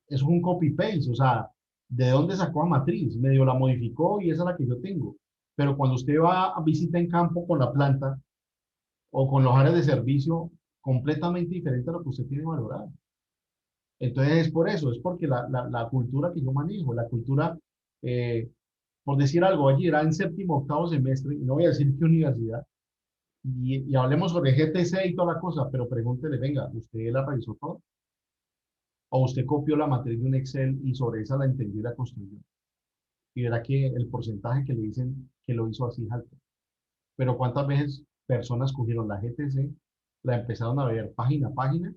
eso es un copy-paste, o sea, ¿de dónde sacó a matriz? Medio la modificó y esa es la que yo tengo. Pero cuando usted va a visita en campo con la planta o con los áreas de servicio, completamente diferente a lo que usted tiene valorado. Entonces es por eso, es porque la cultura que yo manejo, la cultura, eh, por decir algo, allí era en séptimo, octavo semestre, y no voy a decir qué universidad, y hablemos sobre GTC y toda la cosa, pero pregúntele, venga, ¿usted la revisó todo? ¿O usted copió la matriz de un Excel y sobre esa la entendió y la construyó? Y verá que el porcentaje que le dicen que lo hizo así es alto. Pero ¿cuántas veces personas cogieron la GTC, la empezaron a ver página a página,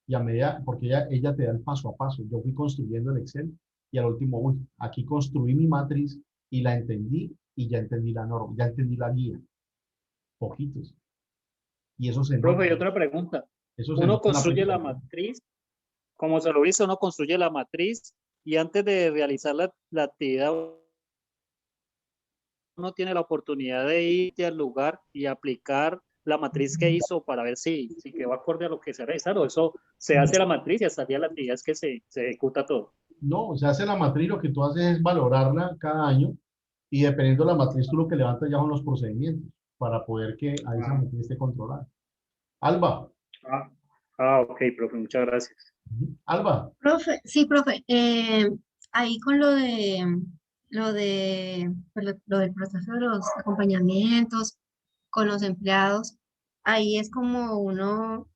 y a medida, porque ella te da el paso a paso? Yo fui construyendo el Excel y al último, uy, aquí construí mi matriz y la entendí y ya entendí la norma, ya entendí la guía. Poquitos. Y eso se nota. profe, y otra pregunta. Eso se Uno nota en la construye la aplicación. matriz, como se lo hizo, uno construye la matriz y antes de realizar la actividad, uno tiene la oportunidad de ir al lugar y aplicar la matriz que hizo para ver si quedó acorde a lo que se realiza, o eso se hace la matriz y hasta el día de la actividad es que se ejecuta todo. No, se hace la matriz, lo que tú haces es valorarla cada año y dependiendo de la matriz, tú lo que levantas ya son los procedimientos para poder que a esa matriz esté controlada. Alba. Ok, profe, muchas gracias. Alba. Profe, sí, profe, ahí con lo del proceso de los acompañamientos con los empleados, ahí es como uno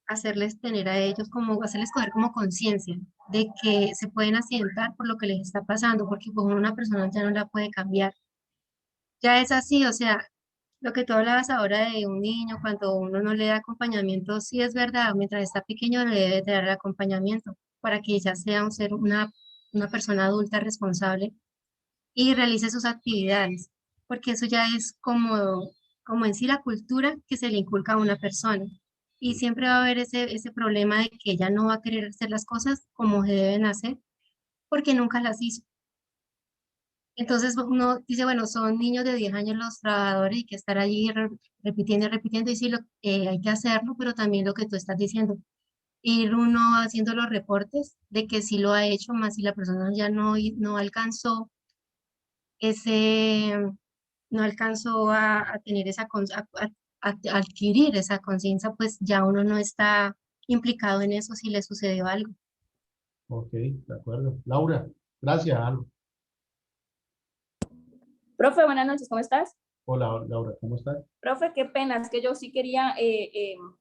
hacerles tener a ellos como, hacerles coger como conciencia de que se pueden accidentar por lo que les está pasando, porque pues una persona ya no la puede cambiar. Ya es así, o sea, lo que tú hablabas ahora de un niño, cuando uno no le da acompañamiento, sí es verdad, mientras está pequeño le debe de dar el acompañamiento para que ya sea una persona adulta responsable y realice sus actividades, porque eso ya es como en sí la cultura que se le inculca a una persona. Y siempre va a haber ese problema de que ella no va a querer hacer las cosas como se deben hacer, porque nunca las hizo. Entonces uno dice, bueno, son niños de 10 años los trabajadores y que estar allí repitiendo y repitiendo, y sí, hay que hacerlo, pero también lo que tú estás diciendo, ir uno haciendo los reportes de que sí lo ha hecho, más si la persona ya no alcanzó ese, no alcanzó a tener a adquirir esa conciencia, pues ya uno no está implicado en eso si le sucedió algo. Ok, de acuerdo. Laura, gracias, Alba. Profe, buenas noches, ¿cómo estás? Hola, Laura, ¿cómo estás? Profe, qué pena, es que yo sí quería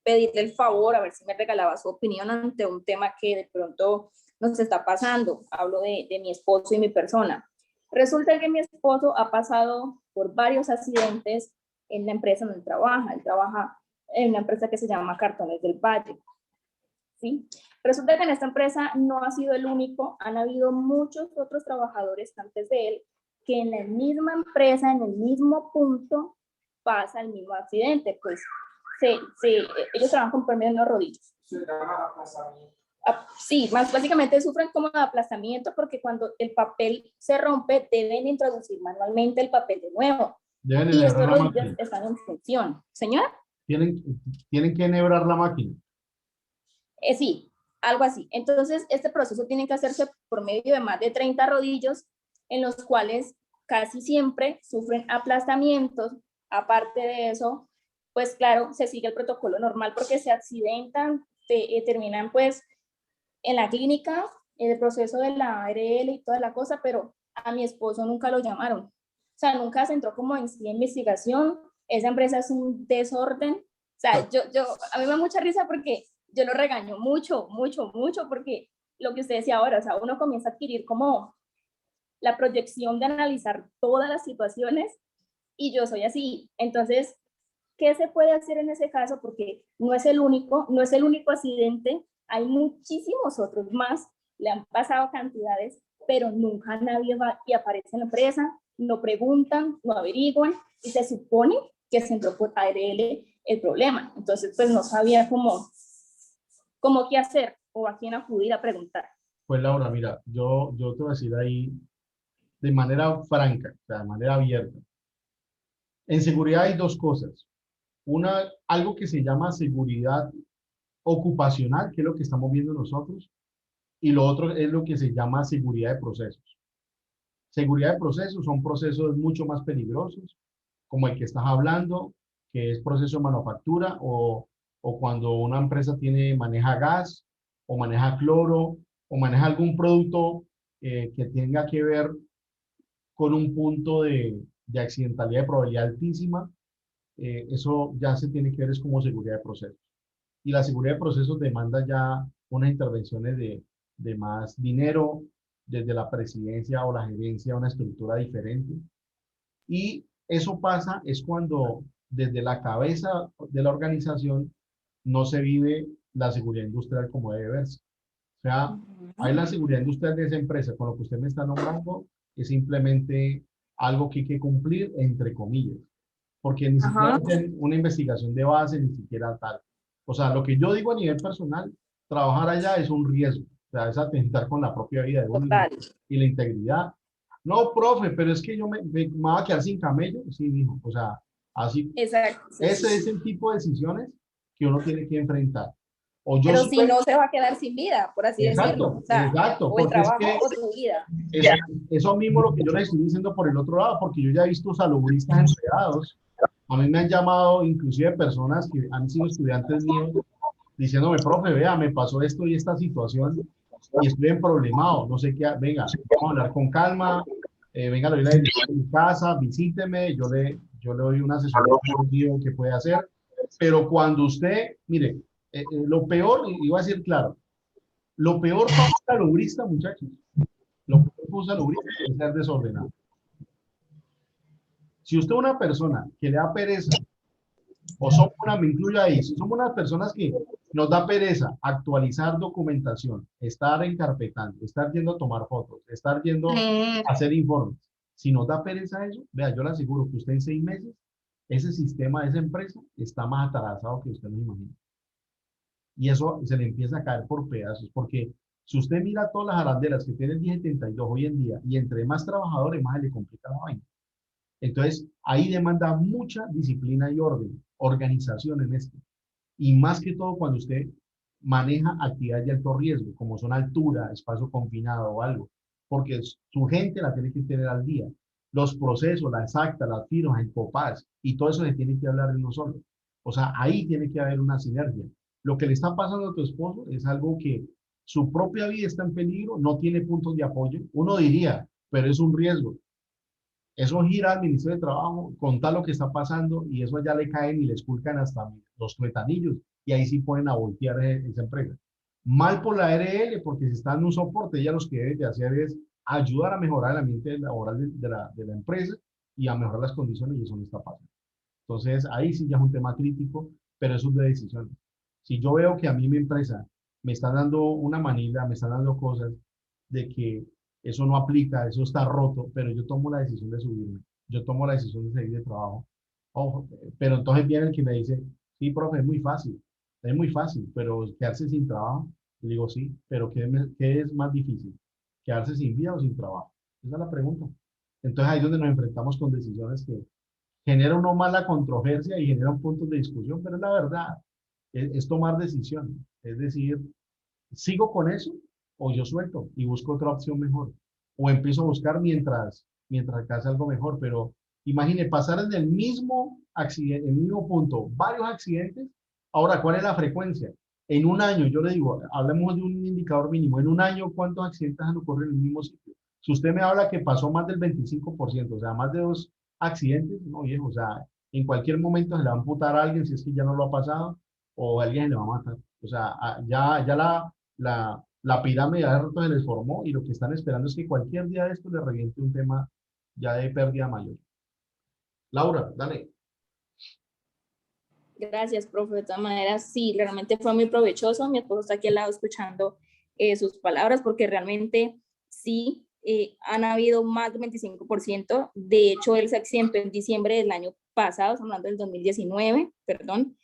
pedirle el favor, a ver si me regalaba su opinión ante un tema que de pronto nos está pasando. Hablo de mi esposo y mi persona. Resulta que mi esposo ha pasado por varios accidentes en la empresa donde trabaja. Él trabaja en una empresa que se llama Cartones del Valle. ¿Sí? Resulta que en esta empresa no ha sido el único, han habido muchos otros trabajadores antes de él que en la misma empresa, en el mismo punto, pasa el mismo accidente, pues ellos trabajan con permiso en los rodillos. Se llama aplastamiento. Sí, más básicamente sufren como de aplastamiento porque cuando el papel se rompe deben introducir manualmente el papel de nuevo. Deben Y enhebrar estos la rodillos máquina. están en función. ¿Señora? Tienen que enhebrar la máquina. Sí, algo así. Entonces, este proceso tiene que hacerse por medio de más de 30 rodillos en los cuales casi siempre sufren aplastamientos. Aparte de eso, pues claro, se sigue el protocolo normal porque se accidentan, terminan pues en la clínica, en el proceso de la ARL y toda la cosa, pero a mi esposo nunca lo llamaron. O sea, nunca se entró como en sí investigación. Esa empresa es un desorden. O sea, a mí me da mucha risa porque yo lo regaño mucho, porque lo que usted decía ahora, o sea, uno comienza a adquirir como la proyección de analizar todas las situaciones y yo soy así. Entonces, ¿qué se puede hacer en ese caso? Porque no es el único accidente, hay muchísimos otros más, le han pasado cantidades, pero nunca nadie va y aparece en la empresa, no preguntan, no averiguan, y se supone que se entró por ARL el problema. Entonces, pues no sabía cómo qué hacer o a quién acudir a preguntar. Pues Laura, mira, yo te voy a decir ahí de manera franca, o sea, de manera abierta. En seguridad hay dos cosas. Una, algo que se llama seguridad ocupacional, que es lo que estamos viendo nosotros, y lo otro es lo que se llama seguridad de procesos. Seguridad de procesos son procesos mucho más peligrosos, como el que estás hablando, que es proceso de manufactura, o cuando una empresa maneja gas, o maneja cloro, o maneja algún producto que tenga que ver con un punto de accidentalidad de probabilidad altísima. Eso ya se tiene que ver es como seguridad de procesos. Y la seguridad de procesos demanda ya unas intervenciones de más dinero, desde la presidencia o la gerencia, una estructura diferente. Y eso pasa es cuando desde la cabeza de la organización no se vive la seguridad industrial como debe verse. O sea, hay la seguridad industrial de esa empresa, con lo que usted me está nombrando, es simplemente algo que hay que cumplir, entre comillas, porque ni siquiera hacen una investigación de base, ni siquiera tal. O sea, lo que yo digo a nivel personal, trabajar allá es un riesgo, o sea, es atentar con la propia vida de uno y la integridad. No, profe, pero es que yo me voy a quedar sin camello. Sí, mijo, o sea, así. Exacto. Ese es el tipo de decisiones que uno tiene que enfrentar. O yo pero soy, si no, se va a quedar sin vida, por así decirlo. O sea, exacto, o el porque trabajo es o tu vida. eso mismo lo que yo les estoy diciendo por el otro lado, porque yo ya he visto salubristas enredados. A mí me han llamado inclusive personas que han sido estudiantes míos diciéndome, profe, vea, me pasó esto y esta situación y estoy en problemado, no sé qué, venga, vamos a hablar con calma, venga, le doy la dirección de mi casa, visíteme, yo le doy una asesoría que puede hacer, pero cuando usted, mire, lo peor, y iba a decir claro, lo peor para un salubrista, muchachos, lo peor para un salubrista es ser desordenado. Si usted es una persona que le da pereza, o somos me incluyo ahí, si somos unas personas que nos da pereza actualizar documentación, estar encarpetando, estar yendo a tomar fotos, estar yendo a hacer informes, si nos da pereza eso, vea, yo le aseguro que usted en 6 meses, ese sistema de esa empresa está más atrasado que usted no imagina. Y eso se le empieza a caer por pedazos, porque si usted mira todas las arandelas que tiene el 1072 hoy en día, y entre más trabajadores, más se le complica la vaina. Entonces, ahí demanda mucha disciplina y orden, organización en esto. Y más que todo cuando usted maneja actividades de alto riesgo, como son altura, espacio confinado o algo, porque su gente la tiene que tener al día. Los procesos, las actas, las firmas, el COPAS, y todo eso se tiene que hablar de uno solo. O sea, ahí tiene que haber una sinergia. Lo que le está pasando a tu esposo es algo que su propia vida está en peligro, no tiene puntos de apoyo. Uno diría, pero es un riesgo. Eso gira al Ministerio de Trabajo, contar lo que está pasando y eso ya le caen y le esculcan hasta los tuetanillos y ahí sí ponen a voltear esa empresa. Mal por la ARL porque si está en un soporte, ella los que debe de hacer es ayudar a mejorar el ambiente laboral de la empresa y a mejorar las condiciones y eso no está pasando. Entonces ahí sí ya es un tema crítico, pero eso es de decisiones. Si yo veo que a mí mi empresa me está dando una manila, me está dando cosas de que eso no aplica, eso está roto, pero yo tomo la decisión de subirme, yo tomo la decisión de seguir de trabajo. Ojo, pero entonces viene el que me dice, sí, profe, es muy fácil, pero quedarse sin trabajo, le digo, sí, pero ¿qué es más difícil? ¿Quedarse sin vida o sin trabajo? Esa es la pregunta. Entonces ahí es donde nos enfrentamos con decisiones que generan uno más la controversia y generan puntos de discusión, pero es la verdad, es tomar decisiones, es decir, ¿sigo con eso o yo suelto y busco otra opción mejor? O empiezo a buscar mientras hace algo mejor, pero imagine pasar en el mismo accidente, en el mismo punto, varios accidentes. Ahora, ¿cuál es la frecuencia? En un año, yo le digo, hablemos de un indicador mínimo, en un año, ¿cuántos accidentes han ocurrido en el mismo sitio? Si usted me habla que pasó más del 25%, o sea, más de 2 accidentes, no viejo, o sea, en cualquier momento se le va a amputar a alguien si es que ya no lo ha pasado, o alguien se le va a matar. O sea, ya la pirámide de roto se les formó y lo que están esperando es que cualquier día de esto le reviente un tema ya de pérdida mayor. Laura, dale. Gracias, profe. De todas maneras, sí, realmente fue muy provechoso. Mi esposo está aquí al lado escuchando sus palabras, porque realmente sí, han habido más del 25%. De hecho, él se accidentó en diciembre del año pasado, estamos hablando del 2019, perdón,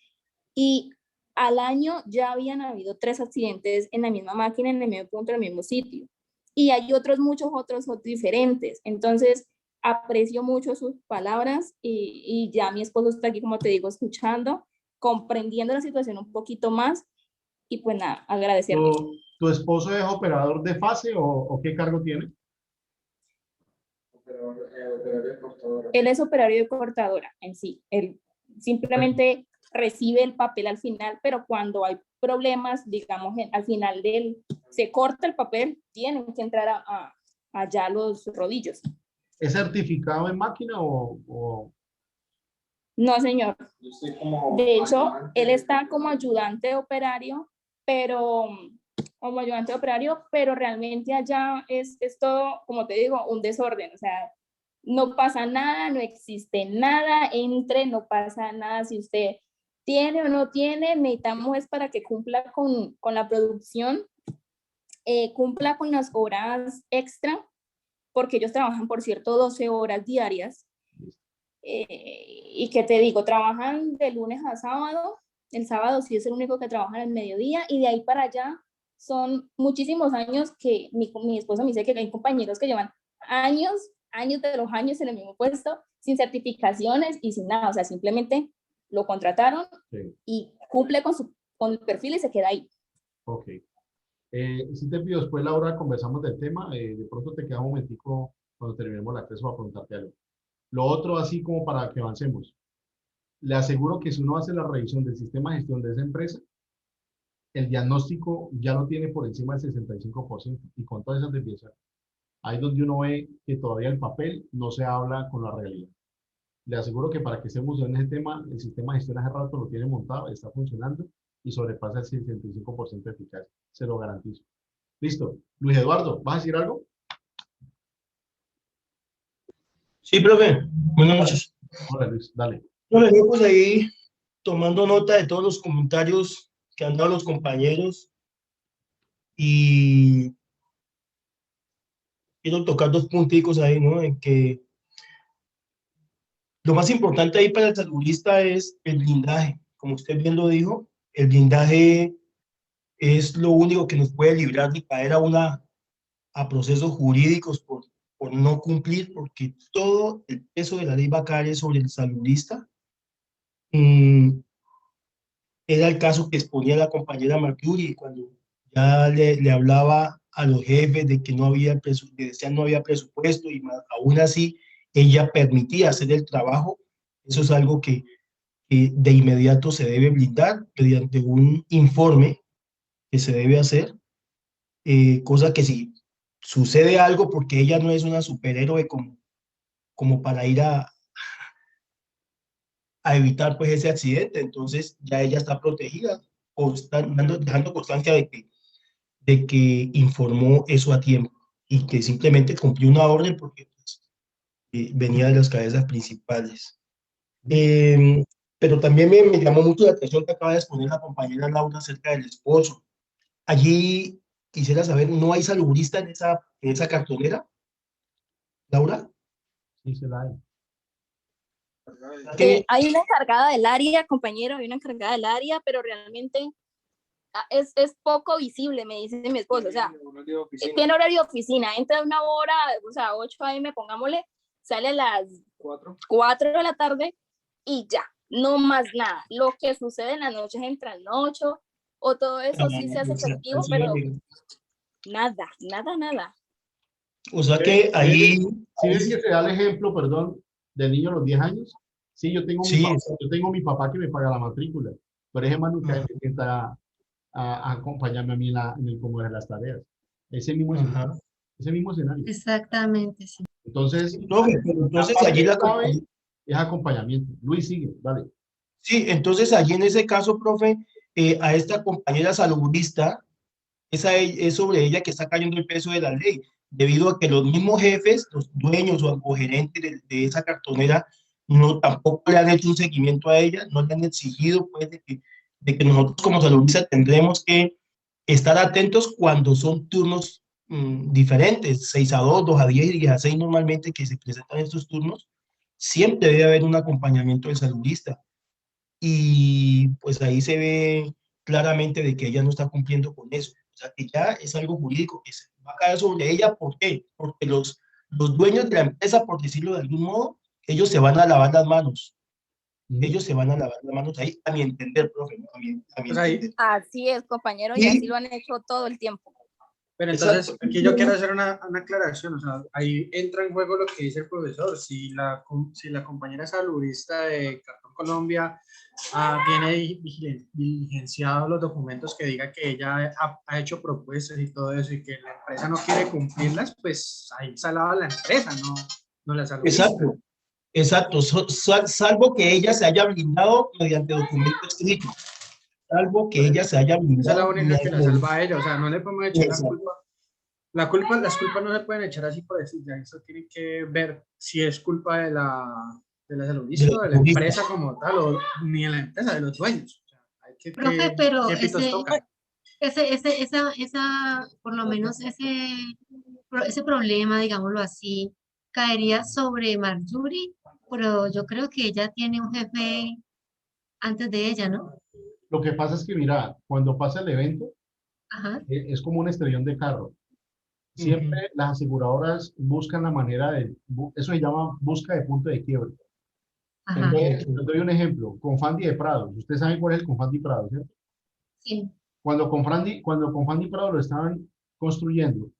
y al año ya habían habido 3 accidentes en la misma máquina, en el mismo punto, en el mismo sitio. Y hay muchos otros diferentes. Entonces, aprecio mucho sus palabras y ya mi esposo está aquí, como te digo, escuchando, comprendiendo la situación un poquito más y pues nada, agradecerle. ¿Tu esposo es operador de fase o qué cargo tiene? Él es operario de cortadora en sí. Él simplemente recibe el papel al final, pero cuando hay problemas, digamos, al final se corta el papel, tienen que entrar allá los rodillos. ¿Es certificado en máquina o...? No, señor. De hecho, él está como ayudante operario, pero realmente allá es todo, como te digo, un desorden. O sea, no pasa nada, no existe nada, no pasa nada. Si usted tiene o no tiene, necesitamos es para que cumpla con la producción, cumpla con las horas extra, porque ellos trabajan, por cierto, 12 horas diarias. Y que te digo, trabajan de lunes a sábado. El sábado sí es el único que trabajan al mediodía, y de ahí para allá son muchísimos años que mi esposo me dice que hay compañeros que llevan años de los años en el mismo puesto, sin certificaciones y sin nada. O sea, simplemente lo contrataron, sí, y cumple con el perfil y se queda ahí. Ok. Si te pido después, Laura, conversamos del tema. De pronto te queda un momentico cuando terminemos la clase para preguntarte algo. Lo otro, así como para que avancemos, le aseguro que si uno hace la revisión del sistema de gestión de esa empresa, el diagnóstico ya lo tiene por encima del 65%, y con todas esas desviaciones. Ahí es donde uno ve que todavía el papel no se habla con la realidad. Le aseguro que para que estemos en ese tema, el sistema de gestión hace rato lo tiene montado, está funcionando y sobrepasa el 65% de eficacia. Se lo garantizo. Listo. Luis Eduardo, ¿vas a decir algo? Sí, profe. Buenas noches. Hola, Luis, dale. Bueno, yo pues ahí tomando nota de todos los comentarios que han dado los compañeros, y quiero tocar 2 punticos ahí, ¿no? En que lo más importante ahí para el saludista es el blindaje. Como usted bien lo dijo, el blindaje es lo único que nos puede librar de caer a procesos jurídicos por no cumplir, porque todo el peso de la ley va a caer sobre el saludista. Era el caso que exponía la compañera Marcury cuando ya le hablaba a los jefes de que no había presupuesto, y aún así ella permitía hacer el trabajo. Eso es algo que de inmediato se debe blindar mediante un informe que se debe hacer, cosa que si sucede algo, porque ella no es una superhéroe como para ir a evitar pues ese accidente, entonces ya ella está protegida, dejando constancia de que informó eso a tiempo y que simplemente cumplió una orden porque pues, venía de las cabezas principales. Pero también me llamó mucho la atención que acaba de exponer la compañera Laura acerca del esposo. Allí quisiera saber, ¿no hay salubrista en esa cartonera, Laura? Sí, se la hay. Hay una encargada del área, compañero, hay una encargada del área, pero realmente es poco visible, me dice mi esposo. O sea, tiene horario de oficina, entra a una hora, o sea, 8 a.m., pongámosle, sale a las 4 de la tarde y ya, no más nada. Lo que sucede en las noches, entra en noche o todo eso sí se hace efectivo, pero nada. O sea que ahí... Si ves que se da el ejemplo, perdón, del niño a los 10 años, sí, yo tengo mi papá que me paga la matrícula, pero ese man nunca se sienta a acompañarme a mí en el cómo de las tareas. Ese mismo escenario. Exactamente, sí. Entonces, entonces allí es acompañamiento. Luis, sigue, dale. Sí, entonces allí en ese caso, profe, a esta compañera salubrista, es sobre ella que está cayendo el peso de la ley, debido a que los mismos jefes, los dueños o gerentes de esa cartonera, no, tampoco le han hecho un seguimiento a ella, no le han exigido pues de que nosotros como saludistas tendremos que estar atentos cuando son turnos diferentes, 6 a 2, 2 a 10 y 10 a 6 normalmente que se presentan estos turnos, siempre debe haber un acompañamiento del saludista. Y pues ahí se ve claramente de que ella no está cumpliendo con eso. O sea, que ya es algo jurídico que se va a caer sobre ella. ¿Por qué? Porque los dueños de la empresa, por decirlo de algún modo, ellos se van a lavar las manos. Ellos se van a lavar las manos ahí, a mi entender, profe. A mi entender. Así es, compañero, y así lo han hecho todo el tiempo. Pero entonces, aquí yo quiero hacer una aclaración, o sea, ahí entra en juego lo que dice el profesor. Si la compañera saludista de Cartón Colombia tiene diligenciado los documentos que diga que ella ha hecho propuestas y todo eso, y que la empresa no quiere cumplirlas, pues ahí salaba la empresa, no la saludista. Exacto, salvo que ella se haya blindado mediante documento escrito. Salvo que ella se haya blindado. Esa es la única que la salva a ella, o sea, no le podemos echar la culpa. Las culpas no se pueden echar así por decir, ya eso tiene que ver si es culpa de la saludista o de la empresa como tal, o ni de la empresa, de los dueños. O sea, hay que, profe, pero por lo menos ese problema, digámoslo así, caería sobre Marjorie, pero yo creo que ella tiene un jefe antes de ella, ¿no? Lo que pasa es que, mira, cuando pasa el evento, es como un estrellón de carro. Siempre las aseguradoras buscan la manera eso se llama busca de punto de quiebre. Entonces, les doy un ejemplo, Confandi de Prado. Ustedes saben cuál es el Confandi Prado, ¿cierto? Sí. Cuando Confandi Prado lo estaban construyendo,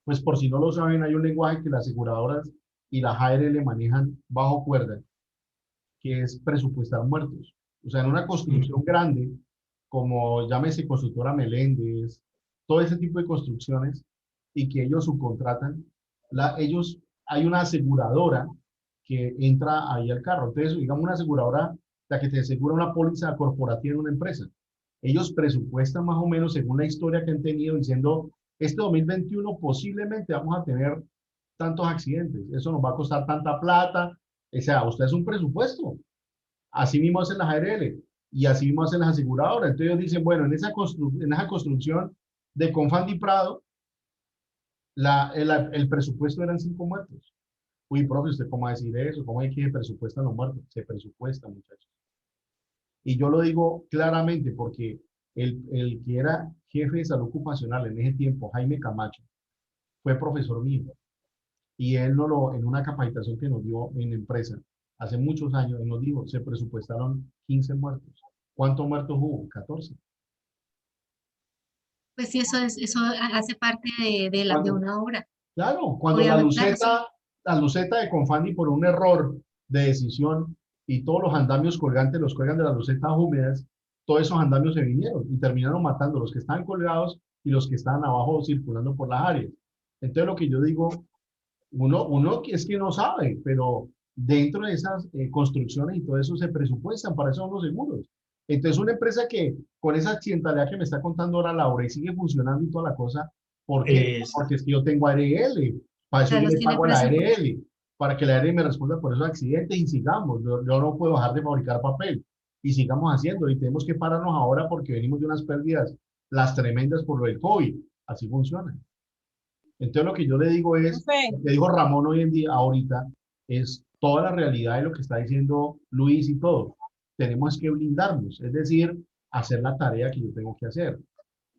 pues por si no lo saben, hay un lenguaje que las aseguradoras y las ARL manejan bajo cuerda, que es presupuestar muertos. O sea, en una construcción grande, como llámese Constructora Meléndez, todo ese tipo de construcciones, y que ellos subcontratan, hay una aseguradora que entra ahí al carro. Entonces, digamos, una aseguradora, la que te asegura una póliza corporativa en una empresa. Ellos presupuestan más o menos según la historia que han tenido, diciendo, este 2021 posiblemente vamos a tener tantos accidentes, eso nos va a costar tanta plata. O sea, usted es un presupuesto. Así mismo hacen las ARL y así mismo hacen las aseguradoras. Entonces ellos dicen, bueno, en esa construcción de Confandi Prado, el presupuesto eran 5 muertos. Uy, profe, ¿usted cómo va a decir eso? ¿Cómo hay que se presupuestan los muertos? Se presupuesta, muchachos. Y yo lo digo claramente porque el que era jefe de salud ocupacional en ese tiempo, Jaime Camacho, fue profesor mío. Y él en una capacitación que nos dio en la empresa, hace muchos años, él nos dijo, se presupuestaron 15 muertos. ¿Cuántos muertos hubo? 14. Pues sí, eso hace parte de una obra. Claro, cuando la luceta de Confandi por un error de decisión y todos los andamios colgantes los cuelgan de las lucetas húmedas, todos esos andamios se vinieron y terminaron matando los que estaban colgados y los que estaban abajo circulando por las áreas. Entonces lo que yo digo, uno es que no sabe, pero dentro de esas construcciones y todo eso se presupuestan, para eso son los seguros. Entonces una empresa que con esa accidentalidad que me está contando ahora Laura y sigue funcionando y toda la cosa, porque es que yo tengo ARL, para eso yo le pago a la ARL, para que la ARL me responda por esos accidentes y sigamos. Yo no puedo dejar de fabricar papel y sigamos haciendo, y tenemos que pararnos ahora porque venimos de unas pérdidas, las tremendas por lo del COVID. Así funciona. Entonces lo que yo le digo es, lo que dijo Ramón hoy en día, ahorita, es toda la realidad de lo que está diciendo Luis y todo. Tenemos que blindarnos, es decir, hacer la tarea que yo tengo que hacer.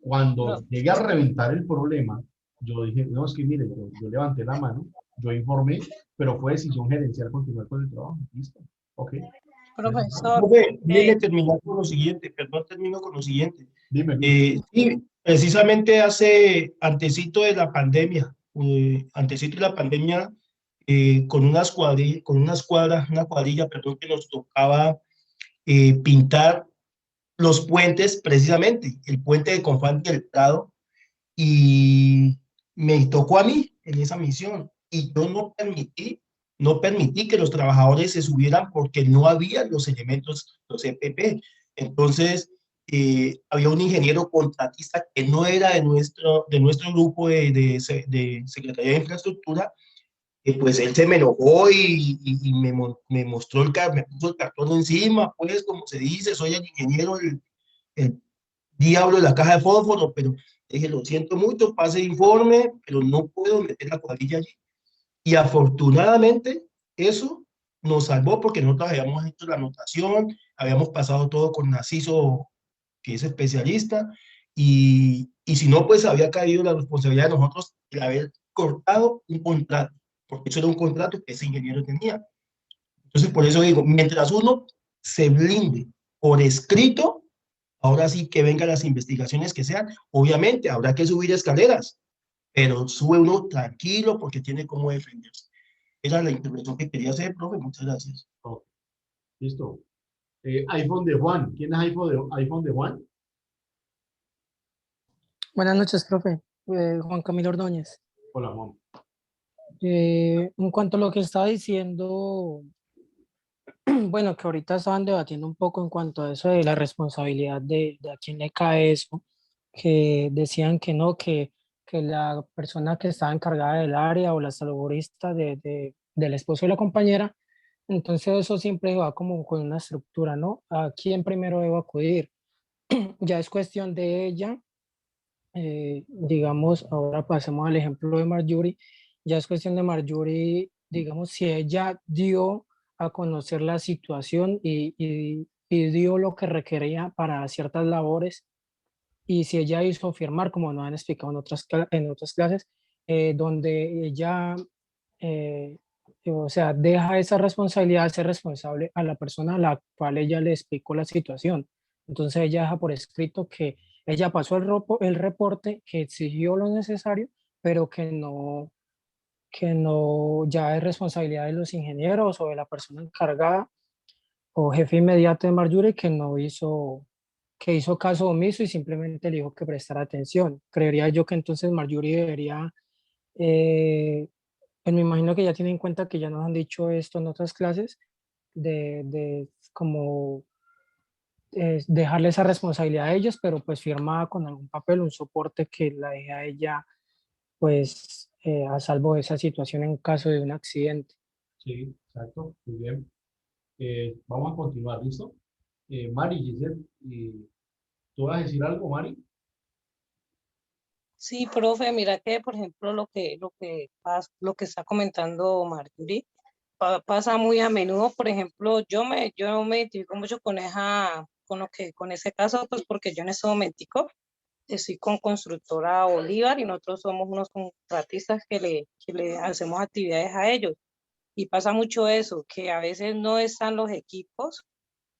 Cuando llegué a reventar el problema, yo dije, no, es que mire, yo levanté la mano, yo informé, pero fue decisión gerencial continuar con el trabajo. Listo, ok. Profesor. Déjeme terminar con lo siguiente, perdón, termino con lo siguiente. Dime. Sí, precisamente antesito de la pandemia, con una cuadrilla, perdón, que nos tocaba pintar los puentes, precisamente, el puente de Confandi del Prado, y me tocó a mí en esa misión, y yo no permití que los trabajadores se subieran porque no había los elementos, los EPP. Entonces, había un ingeniero contratista que no era de nuestro grupo de Secretaría de Infraestructura, pues él se me enojó y me mostró me puso el cartón encima, pues como se dice, soy el ingeniero, el diablo de la caja de fósforo, pero dije, lo siento mucho, pase informe, pero no puedo meter la cuadrilla allí. Y afortunadamente eso nos salvó porque nosotros habíamos hecho la anotación, habíamos pasado todo con Narciso, que es especialista, y si no, pues había caído la responsabilidad de nosotros de haber cortado un contrato, porque eso era un contrato que ese ingeniero tenía. Entonces, por eso digo, mientras uno se blinde por escrito, ahora sí que vengan las investigaciones que sean, obviamente habrá que subir escaleras, pero sube uno tranquilo porque tiene cómo defenderse. Esa es la intervención que quería hacer, profe. Muchas gracias. Ok, listo. iPhone de Juan. ¿Quién es iPhone de Juan? Buenas noches, profe. Juan Camilo Ordóñez. Hola, Juan. En cuanto a lo que estaba diciendo, bueno, que ahorita estaban debatiendo un poco en cuanto a eso de la responsabilidad de a quién le cae eso, que decían que no, que la persona que estaba encargada del área o la saludista del esposo de la compañera, entonces eso siempre va como con una estructura, ¿no? ¿A quién primero debo acudir? Ya es cuestión de ella, digamos, ahora pasemos al ejemplo de Marjorie, ya es cuestión de Marjorie, digamos, si ella dio a conocer la situación y dio lo que requería para ciertas labores, y si ella hizo firmar, como nos han explicado en otras clases, donde ella, eh, o sea, deja esa responsabilidad de ser responsable a la persona a la cual ella le explicó la situación. Entonces ella deja por escrito que ella pasó el reporte, que exigió lo necesario, pero que no ya es responsabilidad de los ingenieros o de la persona encargada o jefe inmediato de Marjorie que hizo caso omiso y simplemente le dijo que prestara atención. Creería yo que entonces Marjorie debería, pues me imagino que ya tienen en cuenta que ya nos han dicho esto en otras clases, de como dejarle esa responsabilidad a ellos, pero pues firmada con algún papel, un soporte que la deje a ella pues a salvo de esa situación en caso de un accidente. Sí, exacto. Muy bien. Vamos a continuar, ¿listo? Mari, Giselle, ¿tú vas a decir algo, Mari? Sí, profe, mira que, por ejemplo, lo que está comentando Marjorie pasa muy a menudo. Por ejemplo, yo me identifico mucho con ese caso, pues porque yo en ese momentico estoy con Constructora Bolívar y nosotros somos unos contratistas que le hacemos actividades a ellos. Y pasa mucho eso, que a veces no están los equipos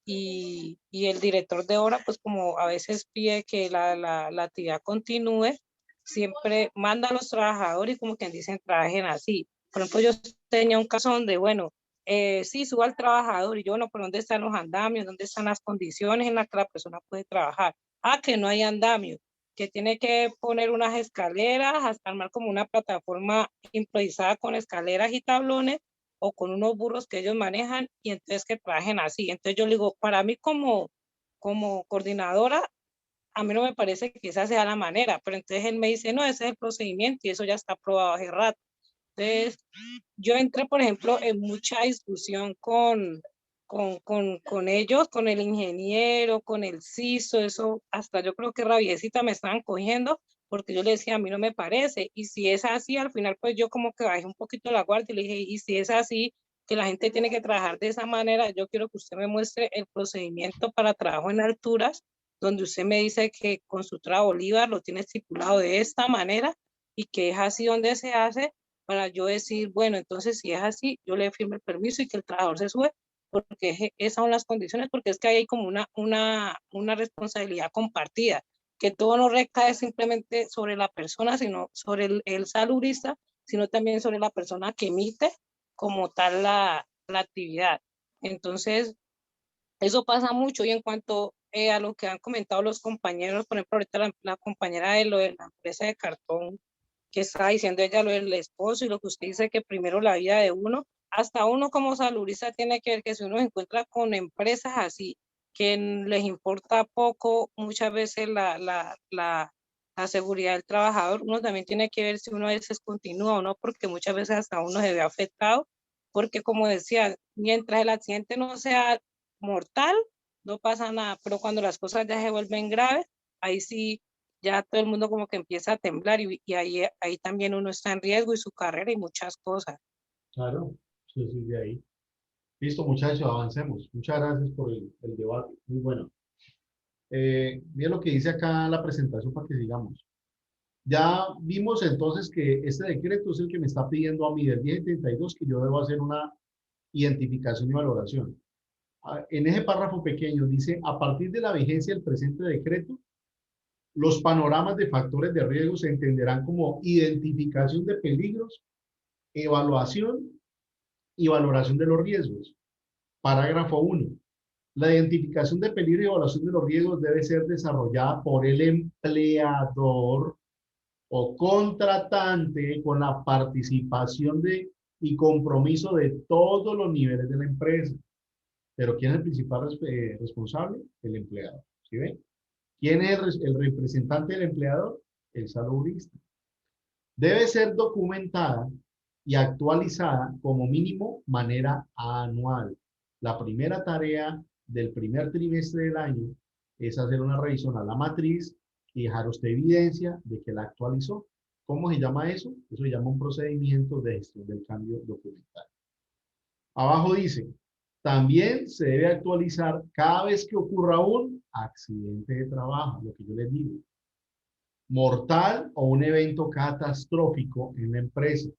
y el director de obra, pues como a veces pide que la actividad continúe, siempre manda a los trabajadores y como quien dicen, trabajen así. Por ejemplo, yo tenía un caso donde, bueno, sí, suba al trabajador y yo, bueno, pero ¿dónde están los andamios? ¿Dónde están las condiciones en las que la persona puede trabajar? Ah, que no hay andamios, que tiene que poner unas escaleras, hasta armar como una plataforma improvisada con escaleras y tablones o con unos burros que ellos manejan y entonces que trabajen así. Entonces yo le digo, para mí como coordinadora, a mí no me parece que esa sea la manera, pero entonces él me dice, no, ese es el procedimiento y eso ya está aprobado hace rato. Entonces, yo entré, por ejemplo, en mucha discusión con ellos, con el ingeniero, con el CISO, eso hasta yo creo que rabiecita me estaban cogiendo porque yo le decía, a mí no me parece, y si es así, al final pues yo como que bajé un poquito la guardia y le dije, y si es así, que la gente tiene que trabajar de esa manera, yo quiero que usted me muestre el procedimiento para trabajo en alturas, donde usted me dice que Constructora Bolívar lo tiene estipulado de esta manera y que es así donde se hace, para yo decir, bueno, entonces si es así, yo le firmo el permiso y que el trabajador se sube, porque esas son las condiciones, porque es que hay como una responsabilidad compartida, que todo no recae simplemente sobre la persona, sino sobre el saludista, sino también sobre la persona que emite como tal la actividad. Entonces, eso pasa mucho y en cuanto a lo que han comentado los compañeros, por ejemplo, ahorita la compañera de lo de la empresa de cartón, que está diciendo ella lo del esposo y lo que usted dice que primero la vida de uno, hasta uno como saludista tiene que ver que si uno se encuentra con empresas así, que les importa poco muchas veces la la seguridad del trabajador, uno también tiene que ver si uno a veces continúa o no, porque muchas veces hasta uno se ve afectado, porque como decía, mientras el accidente no sea mortal, no pasa nada, pero cuando las cosas ya se vuelven graves, ahí sí, ya todo el mundo como que empieza a temblar y ahí también uno está en riesgo y su carrera y muchas cosas. Claro, sí, sí, de ahí. Listo, muchachos, avancemos. Muchas gracias por el debate. Muy bueno. Mira lo que dice acá la presentación para que sigamos. Ya vimos entonces que este decreto es el que me está pidiendo a mí del 1072 que yo debo hacer una identificación y valoración. En ese párrafo pequeño dice, a partir de la vigencia del presente decreto, los panoramas de factores de riesgo se entenderán como identificación de peligros, evaluación y valoración de los riesgos. Parágrafo 1. La identificación de peligro y evaluación de los riesgos debe ser desarrollada por el empleador o contratante con la participación y compromiso de todos los niveles de la empresa. Pero ¿quién es el principal responsable? El empleador. ¿Sí ven? ¿Quién es el representante del empleador? El saludista. Debe ser documentada y actualizada como mínimo manera anual. La primera tarea del primer trimestre del año es hacer una revisión a la matriz y dejar usted evidencia de que la actualizó. ¿Cómo se llama eso? Eso se llama un procedimiento de gestión del cambio documental. Abajo dice, también se debe actualizar cada vez que ocurra un accidente de trabajo, lo que yo les digo, mortal o un evento catastrófico en la empresa,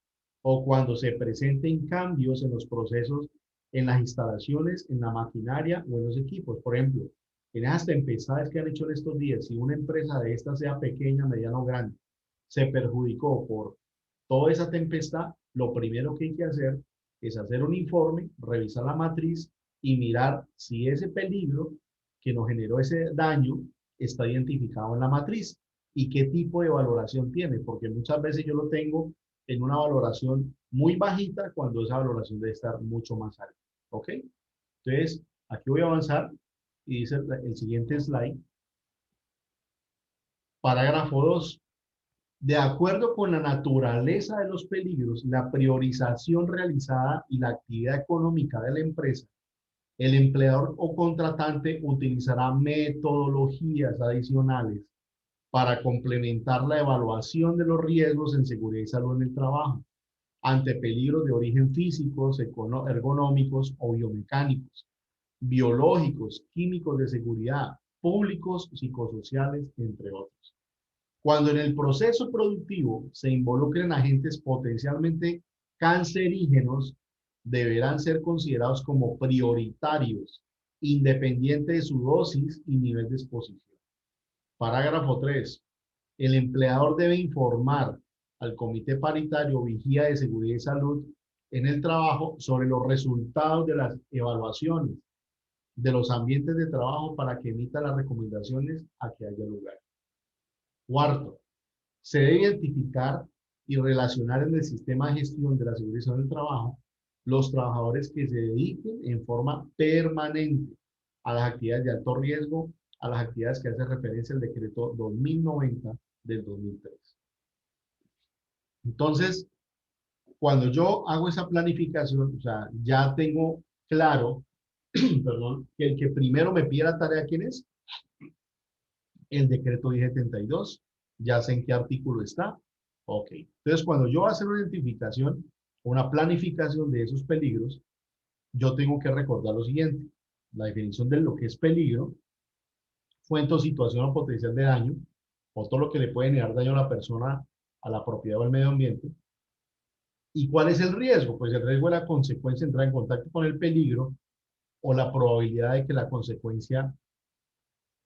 o cuando se presenten cambios en los procesos, en las instalaciones, en la maquinaria o en los equipos. Por ejemplo, en esas tempestades que han hecho en estos días, si una empresa de esta sea pequeña, mediana o grande, se perjudicó por toda esa tempestad, lo primero que hay que hacer es hacer un informe, revisar la matriz y mirar si ese peligro que nos generó ese daño está identificado en la matriz y qué tipo de valoración tiene, porque muchas veces yo lo tengo en una valoración muy bajita cuando esa valoración debe estar mucho más alta. ¿Ok? Entonces, aquí voy a avanzar y dice el siguiente slide. Parágrafo 2. De acuerdo con la naturaleza de los peligros, la priorización realizada y la actividad económica de la empresa, el empleador o contratante utilizará metodologías adicionales para complementar la evaluación de los riesgos en seguridad y salud en el trabajo, ante peligros de origen físicos, ergonómicos o biomecánicos, biológicos, químicos de seguridad, públicos, psicosociales, entre otros. Cuando en el proceso productivo se involucren agentes potencialmente cancerígenos, deberán ser considerados como prioritarios, independiente de su dosis y nivel de exposición. Parágrafo 3. El empleador debe informar al Comité Paritario Vigía de Seguridad y Salud en el trabajo sobre los resultados de las evaluaciones de los ambientes de trabajo para que emita las recomendaciones a que haya lugar. Cuarto, se debe identificar y relacionar en el sistema de gestión de la seguridad y salud del trabajo los trabajadores que se dediquen en forma permanente a las actividades de alto riesgo, a las actividades que hace referencia al decreto 2090 del 2003. Entonces, cuando yo hago esa planificación, o sea, ya tengo claro, perdón, que el que primero me pide la tarea, ¿quién es? El decreto 1072, ya sé en qué artículo está. Ok, entonces cuando yo voy a hacer una identificación, una planificación de esos peligros, yo tengo que recordar lo siguiente, la definición de lo que es peligro, fuente o situación o potencial de daño, o todo lo que le puede generar daño a la persona, a la propiedad o al medio ambiente. ¿Y cuál es el riesgo? Pues el riesgo es la consecuencia de entrar en contacto con el peligro o la probabilidad de que la consecuencia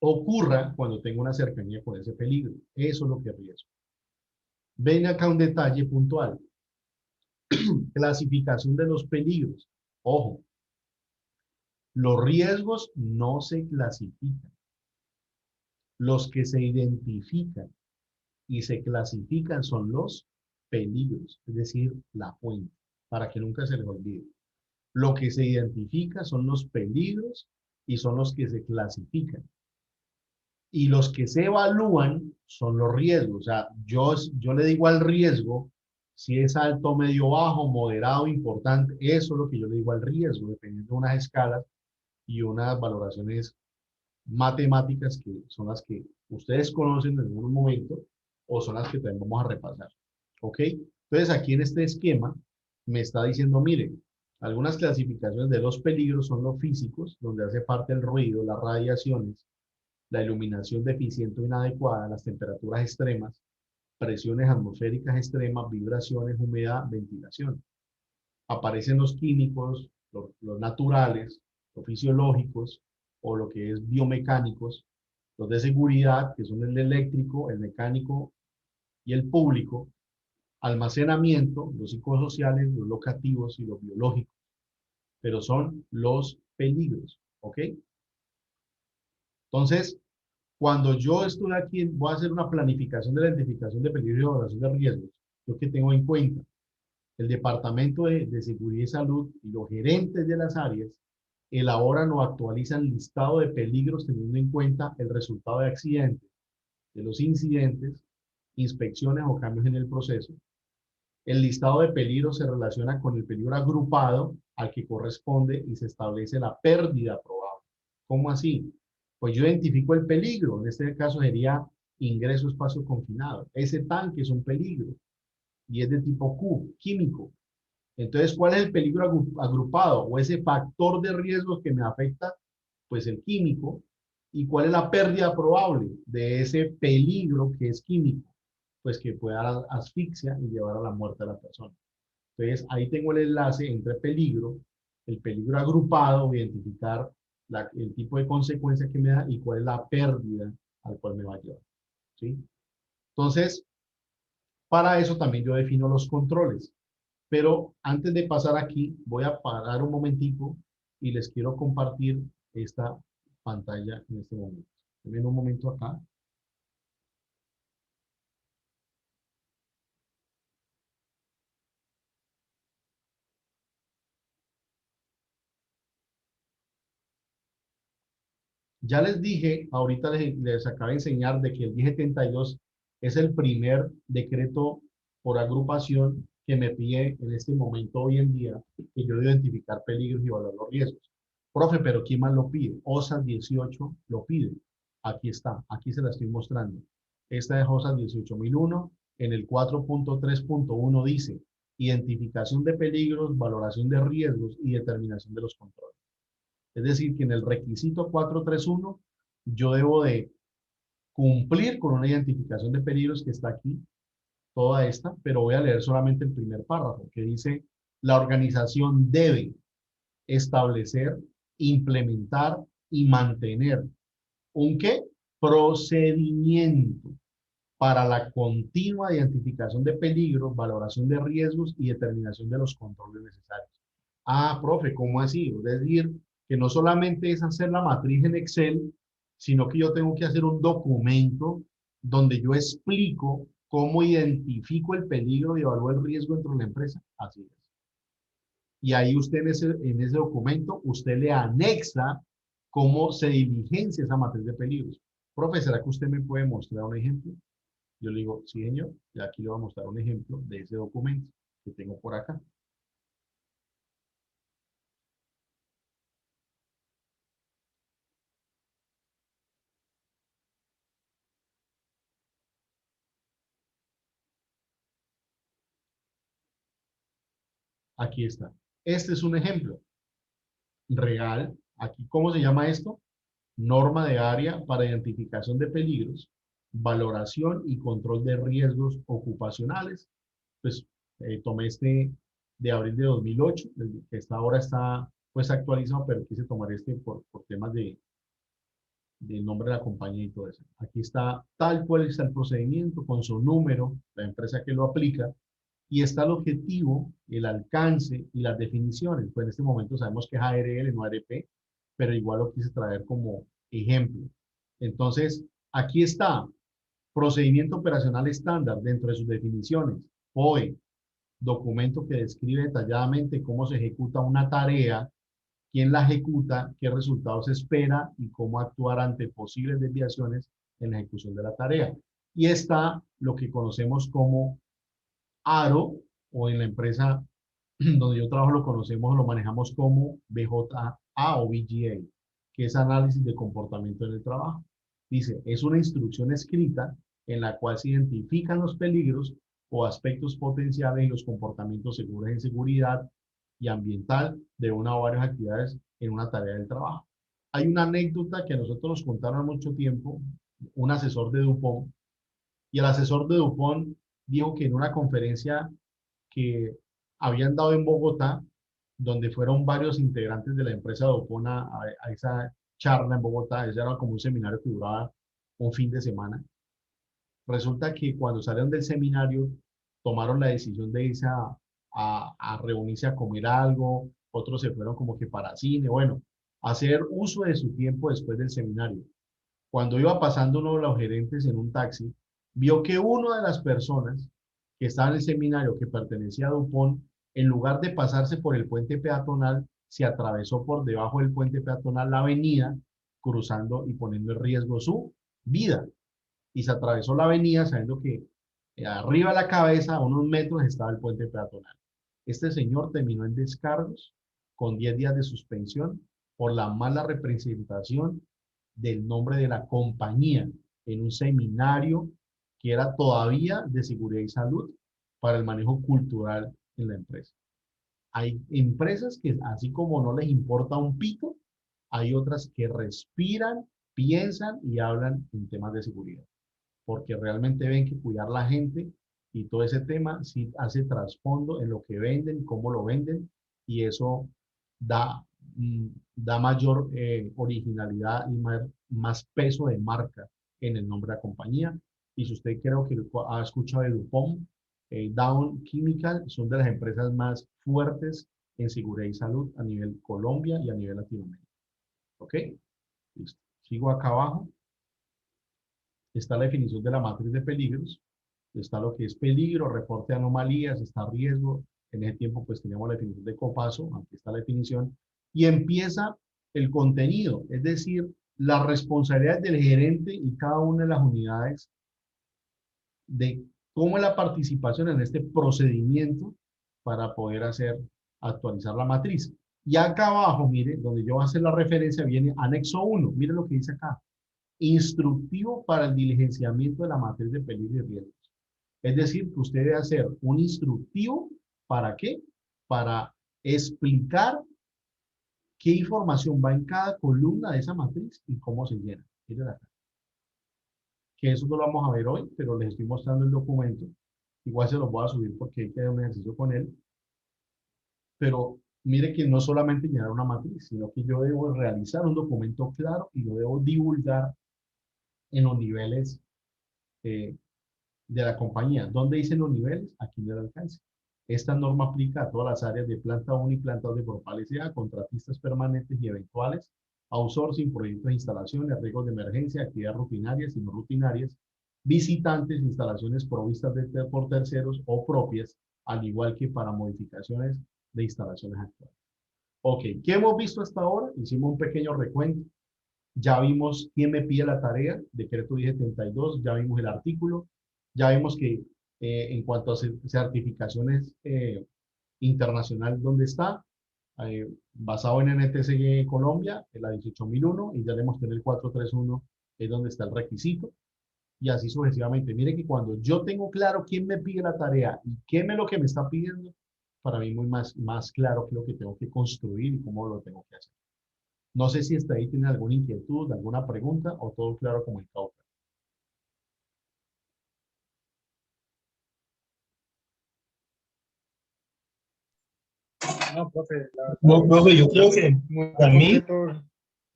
ocurra cuando tengo una cercanía con ese peligro. Eso es lo que es riesgo. Ven acá un detalle puntual. Clasificación de los peligros. Ojo, los riesgos no se clasifican. Los que se identifican y se clasifican son los peligros, es decir, la fuente, para que nunca se les olvide. Lo que se identifica son los peligros y son los que se clasifican. Y los que se evalúan son los riesgos. O sea, yo le digo al riesgo si es alto, medio, bajo, moderado, importante. Eso es lo que yo le digo al riesgo, dependiendo de unas escalas y unas valoraciones matemáticas que son las que ustedes conocen en algún momento o son las que también vamos a repasar. ¿Ok? Entonces, aquí en este esquema me está diciendo, miren, algunas clasificaciones de los peligros son los físicos, donde hace parte el ruido, las radiaciones, la iluminación deficiente o inadecuada, las temperaturas extremas, presiones atmosféricas extremas, vibraciones, humedad, ventilación. Aparecen los químicos, los naturales, los fisiológicos o lo que es biomecánicos, los de seguridad, que son el eléctrico, el mecánico y el público, almacenamiento, los psicosociales, los locativos y los biológicos, pero son los peligros, ¿ok? Entonces, cuando yo estoy aquí, voy a hacer una planificación de la identificación de peligros y evaluación de riesgos. Yo que tengo en cuenta, el Departamento de Seguridad y Salud y los gerentes de las áreas elaboran o actualizan listado de peligros teniendo en cuenta el resultado de accidentes, de los incidentes, inspecciones o cambios en el proceso. El listado de peligros se relaciona con el peligro agrupado al que corresponde y se establece la pérdida probable. ¿Cómo así? Pues yo identifico el peligro, en este caso sería ingreso a espacio confinado. Ese tanque es un peligro y es de tipo Q, químico. Entonces, ¿cuál es el peligro agrupado o ese factor de riesgo que me afecta? Pues el químico. ¿Y cuál es la pérdida probable de ese peligro que es químico? Pues que pueda dar asfixia y llevar a la muerte de la persona. Entonces, ahí tengo el enlace entre peligro, el peligro agrupado, identificar el tipo de consecuencia que me da y cuál es la pérdida al cual me va a llevar. ¿Sí? Entonces, para eso también yo defino los controles. Pero antes de pasar aquí, voy a parar un momentico y les quiero compartir esta pantalla en este momento. Ven un momento acá. Ya les dije, ahorita les acabo de enseñar de que el 1072 es el primer decreto por agrupación que me pide en este momento, hoy en día, que yo debo identificar peligros y evaluar los riesgos. Profe, pero ¿quién más lo pide? OSA 18 lo pide. Aquí está, aquí se la estoy mostrando. Esta es OSA 18001. En el 4.3.1 dice, identificación de peligros, valoración de riesgos y determinación de los controles. Es decir, que en el requisito 431 yo debo de cumplir con una identificación de peligros que está aquí, toda esta, pero voy a leer solamente el primer párrafo que dice, la organización debe establecer, implementar y mantener un ¿qué? Procedimiento para la continua identificación de peligros, valoración de riesgos y determinación de los controles necesarios. Ah, profe, ¿cómo así? Es decir, que no solamente es hacer la matriz en Excel, sino que yo tengo que hacer un documento donde yo explico cómo identifico el peligro y evalúo el riesgo dentro de la empresa. Así es. Y ahí usted en ese documento, usted le anexa cómo se diligencia esa matriz de peligros. Profe, ¿será que usted me puede mostrar un ejemplo? Yo le digo, sí, señor, y aquí le voy a mostrar un ejemplo de ese documento que tengo por acá. Aquí está. Este es un ejemplo real. Aquí, ¿cómo se llama esto? Norma de área para identificación de peligros, valoración y control de riesgos ocupacionales. Pues tomé este de abril de 2008, que esta ahora está pues actualizado, pero quise tomar este por temas del nombre de la compañía y todo eso. Aquí está tal cual está el procedimiento con su número, la empresa que lo aplica, y está el objetivo, el alcance y las definiciones. Pues en este momento sabemos que es ARL, no ARP, pero igual lo quise traer como ejemplo. Entonces, aquí está, procedimiento operacional estándar dentro de sus definiciones, POE, documento que describe detalladamente cómo se ejecuta una tarea, quién la ejecuta, qué resultados se espera y cómo actuar ante posibles desviaciones en la ejecución de la tarea. Y está lo que conocemos como ARO, o en la empresa donde yo trabajo lo conocemos, lo manejamos como BJA o BGA, que es análisis de comportamiento en el trabajo. Dice, es una instrucción escrita en la cual se identifican los peligros o aspectos potenciales y los comportamientos seguros en seguridad y ambiental de una o varias actividades en una tarea del trabajo. Hay una anécdota que a nosotros nos contaron hace mucho tiempo, un asesor de DuPont, y el asesor de DuPont dijo que en una conferencia que habían dado en Bogotá, donde fueron varios integrantes de la empresa DuPont a esa charla en Bogotá, ese era como un seminario que duraba un fin de semana. Resulta que cuando salieron del seminario, tomaron la decisión de irse a reunirse a comer algo, otros se fueron como que para cine, bueno, hacer uso de su tiempo después del seminario. Cuando iba pasando uno de los gerentes en un taxi, vio que una de las personas que estaba en el seminario, que pertenecía a DuPont, en lugar de pasarse por el puente peatonal, se atravesó por debajo del puente peatonal la avenida, cruzando y poniendo en riesgo su vida. Y se atravesó la avenida sabiendo que arriba de la cabeza, a unos metros, estaba el puente peatonal. Este señor terminó en descargos con 10 días de suspensión por la mala representación del nombre de la compañía en un seminario que era todavía de seguridad y salud para el manejo cultural en la empresa. Hay empresas que así como no les importa un pito, hay otras que respiran, piensan y hablan en temas de seguridad, porque realmente ven que cuidar la gente y todo ese tema sí hace trasfondo en lo que venden, cómo lo venden, y eso da mayor originalidad y más peso de marca en el nombre de la compañía. Y si usted creo que ha escuchado de DuPont, Dow Chemical son de las empresas más fuertes en seguridad y salud a nivel Colombia y a nivel Latinoamérica. ¿Ok? Listo. Sigo acá abajo. Está la definición de la matriz de peligros. Está lo que es peligro, reporte de anomalías, está riesgo. En ese tiempo pues teníamos la definición de copazo, aquí está la definición. Y empieza el contenido, es decir, las responsabilidades del gerente y cada una de las unidades de cómo es la participación en este procedimiento para poder actualizar la matriz. Y acá abajo, mire, donde yo voy a hacer la referencia, viene anexo 1. Mire lo que dice acá. Instructivo para el diligenciamiento de la matriz de peligro y riesgos. Es decir, que usted debe hacer un instructivo, ¿para qué? Para explicar qué información va en cada columna de esa matriz y cómo se llena. Miren acá. Que eso no lo vamos a ver hoy, pero les estoy mostrando el documento. Igual se los voy a subir porque hay que hacer un ejercicio con él. Pero mire que no solamente llenar una matriz, sino que yo debo realizar un documento claro y lo debo divulgar en los niveles de la compañía. ¿Dónde dicen los niveles? Aquí en el alcance. Esta norma aplica a todas las áreas de planta 1 y planta 2 de fortaleza, contratistas permanentes y eventuales, outsourcing, proyectos de instalaciones, riesgos de emergencia, actividades rutinarias y no rutinarias, visitantes, instalaciones provistas por terceros o propias, al igual que para modificaciones de instalaciones actuales. Ok, ¿qué hemos visto hasta ahora? Hicimos un pequeño recuento. Ya vimos quién me pide la tarea, decreto 1072, ya vimos el artículo, ya vimos que en cuanto a certificaciones internacional, ¿dónde está? Basado en NTSG Colombia, en la 18001, y ya vemos que en el 431 es donde está el requisito, y así sucesivamente. Mire que cuando yo tengo claro quién me pide la tarea y qué es lo que me está pidiendo, para mí muy más claro qué es lo que tengo que construir y cómo lo tengo que hacer. No sé si hasta ahí tiene alguna inquietud, alguna pregunta o todo claro como el cauca. No, profe, la verdad, No, profe, yo creo que para mí,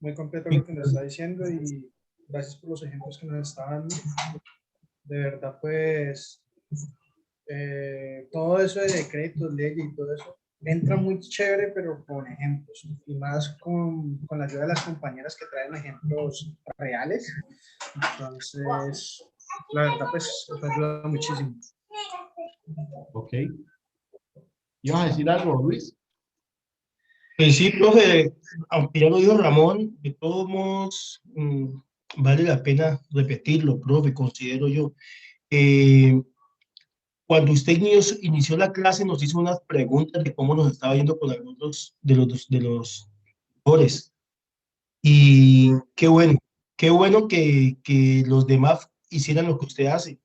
muy completo lo que nos está diciendo y gracias por los ejemplos que nos está dando. De verdad, pues, todo eso de decretos, leyes y todo eso entra muy chévere, pero con ejemplos y más con la ayuda de las compañeras que traen ejemplos reales. Entonces, la verdad, pues, eso ayuda muchísimo. Ok. ¿Ibas a decir algo, Luis? pues sí, profe, aunque ya lo dijo Ramón, de todos modos, vale la pena repetirlo, profe, considero yo. Cuando usted inició la clase, nos hizo unas preguntas de cómo nos estaba yendo con algunos de los tutores. Y qué bueno que los demás hicieran lo que usted hace,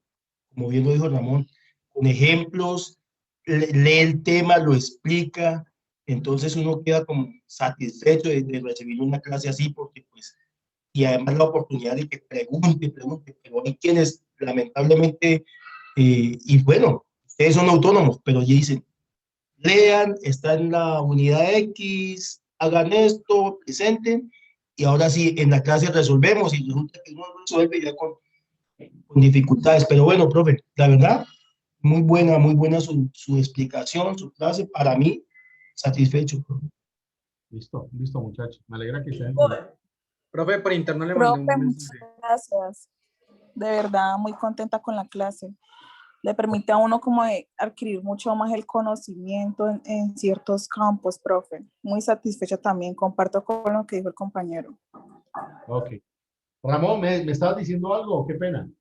como bien lo dijo Ramón, con ejemplos, lee el tema, lo explica, entonces uno queda como satisfecho de recibir una clase así, porque pues, y además la oportunidad de que pregunte, pero hay quienes lamentablemente, y bueno, ustedes son autónomos, pero ya dicen, lean, está en la unidad X, hagan esto, presenten, y ahora sí, en la clase resolvemos, y resulta que uno resuelve ya con dificultades. Pero bueno, profe, la verdad, muy buena su explicación, su clase, para mí, satisfecho, profe. Listo, listo, muchachos. Me alegra que estén. Profe, por interno le mandé Profe, un muchas mensaje. gracias. De verdad, muy contenta con la clase. Le permite a uno como de adquirir mucho más el conocimiento en ciertos campos, profe. Muy satisfecha también, comparto con lo que dijo el compañero. Ok. Ramón, ¿me estabas diciendo algo? Qué pena.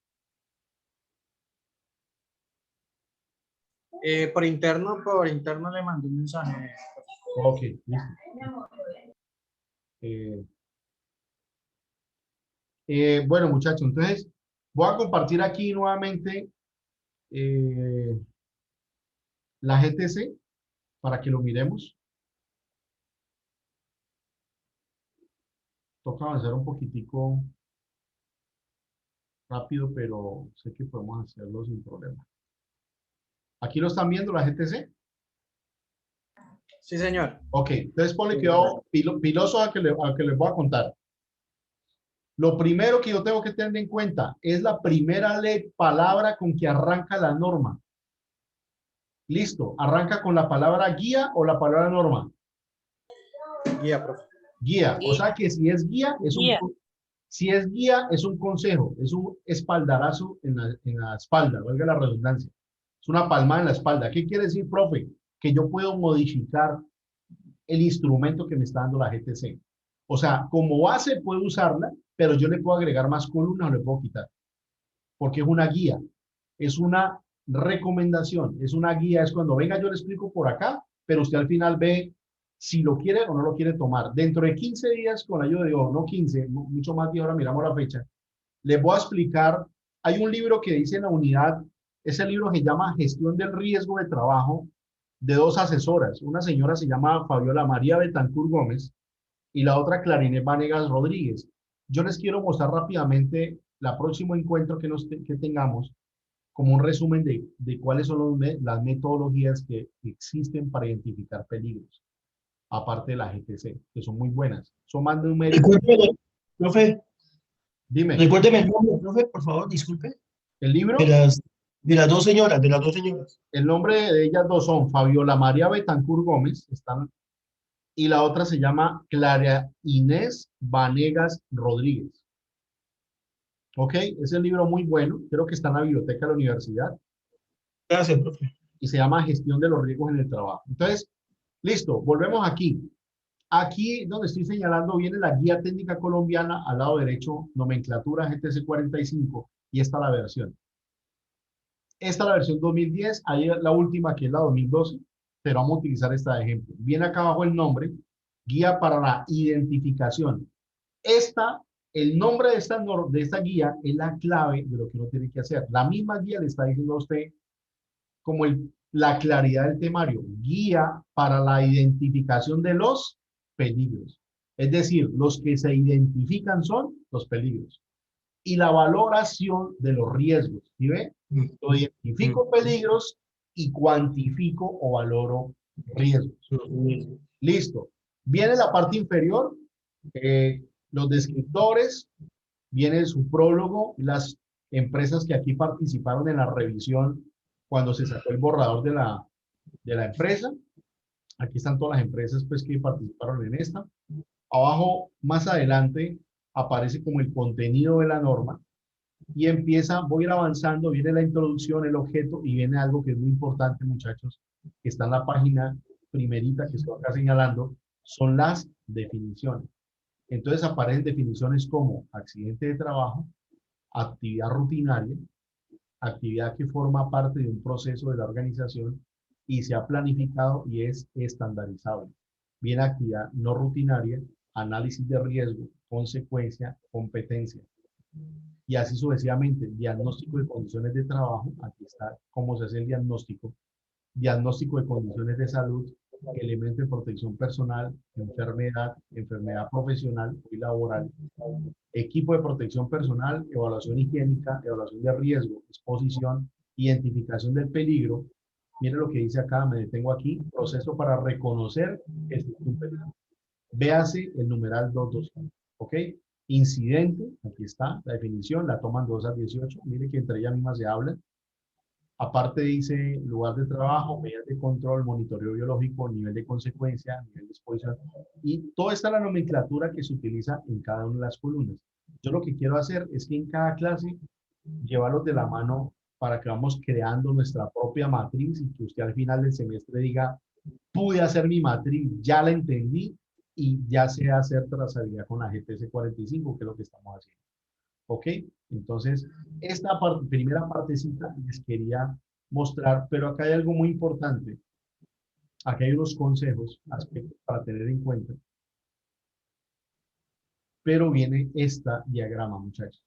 Por interno le mandé un mensaje. Ok, listo. Bueno, muchachos, entonces voy a compartir aquí nuevamente la GTC para que lo miremos. Toca avanzar un poquitico rápido, pero sé que podemos hacerlo sin problema. ¿Aquí lo están viendo la GTC? Sí, señor. Ok, entonces ponle cuidado, piloso a que les voy a contar. Lo primero que yo tengo que tener en cuenta es la primera palabra con que arranca la norma. Listo, ¿arranca con la palabra guía o la palabra norma? Guía, profe. Guía, o sea que si es guía, es un consejo, es un espaldarazo en la espalda, valga la redundancia. Es una palmada en la espalda. ¿Qué quiere decir, profe? Que yo puedo modificar el instrumento que me está dando la GTC. O sea, como base puedo usarla, pero yo le puedo agregar más columnas o le puedo quitar. Porque es una guía, es una recomendación, es una guía, es cuando venga yo le explico por acá, pero usted al final ve si lo quiere o no lo quiere tomar. Dentro de 15 días, con la ayuda de Dios, no 15, mucho más de ahora miramos la fecha, les voy a explicar, hay un libro que dice en la unidad, ese libro se llama Gestión del Riesgo de Trabajo, de dos asesoras. Una señora se llama Fabiola María Betancur Gómez y la otra Clarinet Vanegas Rodríguez. Yo les quiero mostrar rápidamente la próximo encuentro que tengamos como un resumen de cuáles son las metodologías que existen para identificar peligros, aparte de la GTC, que son muy buenas. Son más numéricos. Disculpe, profe. Dime. Recuérdeme el nombre, profe, por favor, disculpe. ¿El libro? De las dos señoras, El nombre de ellas dos son Fabiola María Betancur Gómez, y la otra se llama Clara Inés Vanegas Rodríguez. Ok, es el libro muy bueno, creo que está en la biblioteca de la universidad. Gracias, profe. Y se llama Gestión de los Riesgos en el Trabajo. Entonces, listo, volvemos aquí. Aquí donde estoy señalando viene la guía técnica colombiana, al lado derecho, nomenclatura GTC 45, y esta es la versión. Esta es la versión 2010, ahí la última que es la 2012, pero vamos a utilizar esta de ejemplo. Viene acá abajo el nombre, guía para la identificación. El nombre de esta guía es la clave de lo que uno tiene que hacer. La misma guía le está diciendo a usted como la claridad del temario, guía para la identificación de los peligros. Es decir, los que se identifican son los peligros. Y la valoración de los riesgos. ¿Sí ve? Yo identifico peligros y cuantifico o valoro riesgos. Listo. Viene la parte inferior, los descriptores, viene su prólogo, las empresas que aquí participaron en la revisión cuando se sacó el borrador de la empresa. Aquí están todas las empresas pues, que participaron en esta. Abajo, más adelante, aparece como el contenido de la norma y voy a ir avanzando, viene la introducción, el objeto y viene algo que es muy importante, muchachos, que está en la página primerita que estoy acá señalando, son las definiciones. Entonces aparecen definiciones como accidente de trabajo, actividad rutinaria, actividad que forma parte de un proceso de la organización y se ha planificado y es estandarizable. Bien, actividad no rutinaria, análisis de riesgo, consecuencia, competencia. Y así sucesivamente, diagnóstico de condiciones de trabajo, aquí está cómo se hace el diagnóstico, diagnóstico de condiciones de salud, elementos de protección personal, enfermedad, enfermedad profesional y laboral, equipo de protección personal, evaluación higiénica, evaluación de riesgo, exposición, identificación del peligro. Miren lo que dice acá, me detengo aquí, proceso para reconocer que existe un peligro. Véase el numeral 221, ¿ok? Incidente, aquí está la definición, la toman 2 a 18, mire que entre ellas mismas se habla. Aparte dice lugar de trabajo, medidas de control, monitoreo biológico, nivel de consecuencia, nivel de exposición. Y toda esta es la nomenclatura que se utiliza en cada una de las columnas. Yo lo que quiero hacer es que en cada clase llevarlos de la mano para que vamos creando nuestra propia matriz y que usted al final del semestre diga, pude hacer mi matriz, ya la entendí y ya sé hacer trazabilidad con la GTS 45, que es lo que estamos haciendo. ¿Ok? Entonces, esta primera partecita les quería mostrar, pero acá hay algo muy importante. Aquí hay unos consejos, aspectos para tener en cuenta. Pero viene esta diagrama, muchachos.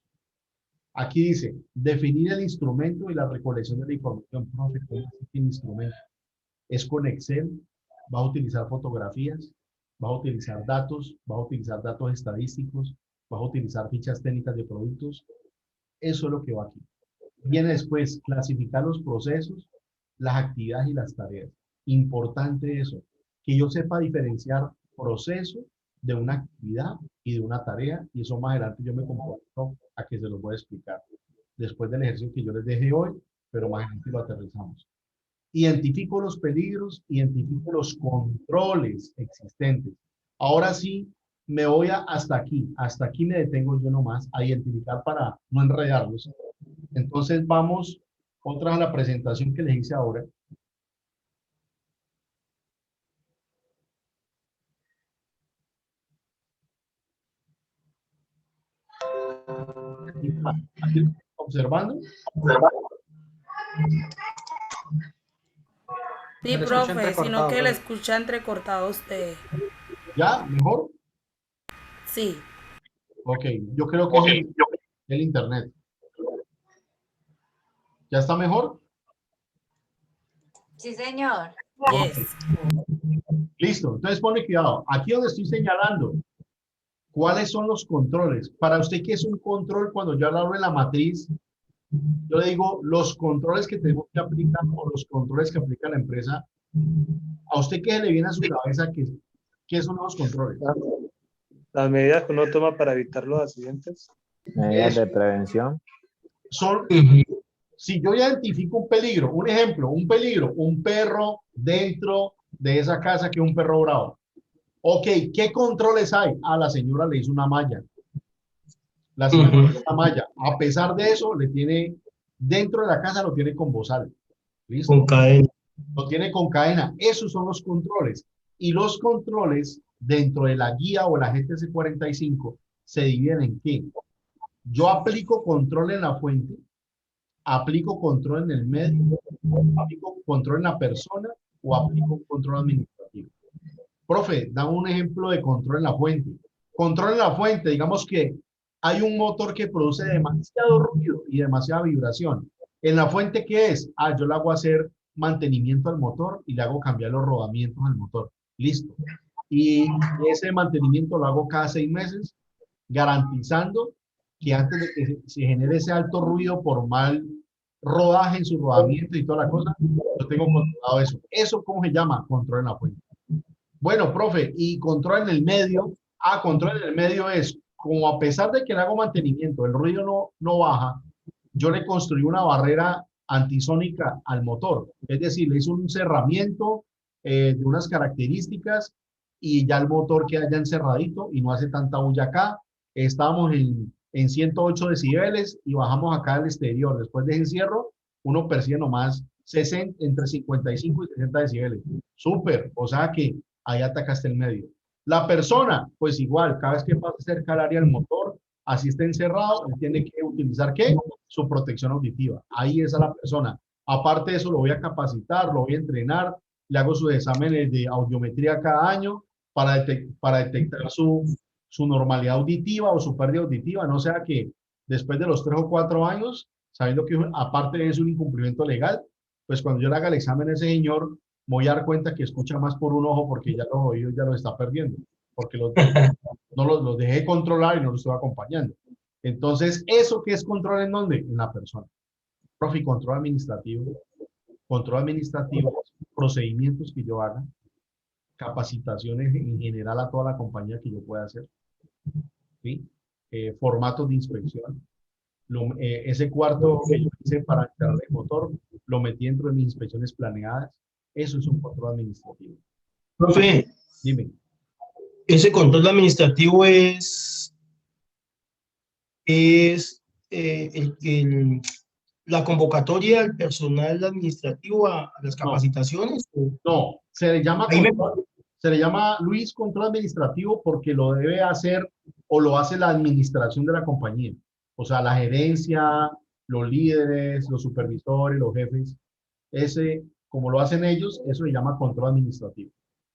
Aquí dice, definir el instrumento y la recolección de la información. Profe, ¿cómo es el instrumento? ¿Es con Excel? ¿Va a utilizar fotografías? ¿Va a utilizar datos? ¿Va a utilizar datos estadísticos? ¿Va a utilizar fichas técnicas de productos? Eso es lo que va aquí. Viene después clasificar los procesos, las actividades y las tareas. Importante eso, que yo sepa diferenciar proceso de una actividad y de una tarea, y eso más adelante yo me comprometo a que se los voy a explicar. Después del ejercicio que yo les dejé hoy, pero más adelante lo aterrizamos. Identifico los peligros, identifico los controles existentes. Ahora sí, me voy hasta aquí me detengo yo nomás a identificar para no enredarlos. Entonces vamos otra a la presentación que les hice ahora. Aquí, observando. Sí, profe, sino que le escucha entrecortado a usted. ¿Ya? ¿Mejor? Sí. Ok, yo creo que es el internet. ¿Ya está mejor? Sí, señor. Yes. Listo, entonces ponle cuidado. Aquí donde estoy señalando, ¿cuáles son los controles? Para usted, ¿qué es un control? Cuando yo hablo de la matriz, yo le digo los controles que tenemos que aplicar o los controles que aplica la empresa. ¿A usted qué le viene a su cabeza? ¿Qué son los controles? Las medidas que uno toma para evitar los accidentes. Medidas de prevención. Son, si yo identifico un peligro, un ejemplo, un peligro, un perro dentro de esa casa que es un perro bravo. Ok, ¿qué controles hay? A la señora le hizo una malla. La señora le hizo una malla. A pesar de eso, le tiene, dentro de la casa lo tiene con bozal. ¿Listo? Con cadena. Lo tiene con cadena. Esos son los controles. Y los controles dentro de la guía o la GTS 45 se dividen en qué. Yo aplico control en la fuente, aplico control en el medio, aplico control en la persona o aplico control administrativo. Profe, dame un ejemplo de control en la fuente. Control en la fuente, digamos que hay un motor que produce demasiado ruido y demasiada vibración. ¿En la fuente qué es? Yo le hago hacer mantenimiento al motor y le hago cambiar los rodamientos al motor. Listo. Y ese mantenimiento lo hago cada 6 meses, garantizando que antes de que se genere ese alto ruido por mal rodaje en su rodamiento y toda la cosa, yo tengo controlado eso. ¿Eso cómo se llama? Control en la fuente. Bueno, profe, y control en el medio. Control en el medio es, como a pesar de que le hago mantenimiento, el ruido no baja, yo le construí una barrera antisónica al motor. Es decir, le hice un cerramiento de unas características y ya el motor queda ya encerradito y no hace tanta bulla acá. Estábamos en 108 decibeles y bajamos acá al exterior. Después de encierro, uno percibe nomás 60, entre 55 y 60 decibeles. Súper, o sea que ahí atacaste el medio. La persona, pues igual, cada vez que pasa cerca del área del motor, así está encerrado, él tiene que utilizar, ¿qué? Su protección auditiva. Ahí es a la persona. Aparte de eso, lo voy a capacitar, lo voy a entrenar, le hago sus exámenes de audiometría cada año para detectar su normalidad auditiva o su pérdida auditiva, no sea que después de los 3 o 4 años, sabiendo que aparte de eso un incumplimiento legal, pues cuando yo le haga el examen a ese señor, me voy a dar cuenta que escucha más por un ojo porque ya los oídos ya los está perdiendo, porque no los dejé controlar y no los estoy acompañando. Entonces, ¿eso qué es control en dónde? En la persona. Profe, control administrativo, procedimientos que yo haga, capacitaciones en general a toda la compañía que yo pueda hacer, ¿sí? Formatos de inspección. Ese cuarto que yo hice para instalar el motor, lo metí dentro de mis inspecciones planeadas. Eso es un control administrativo. Profe, Dime. ese control administrativo es la convocatoria al personal administrativo a las capacitaciones. No, se le llama Ahí me- control, se le llama, Luis, control administrativo porque lo debe hacer o lo hace la administración de la compañía. O sea, la gerencia, los líderes, los supervisores, los jefes. Ese, como lo hacen ellos, eso se llama control administrativo.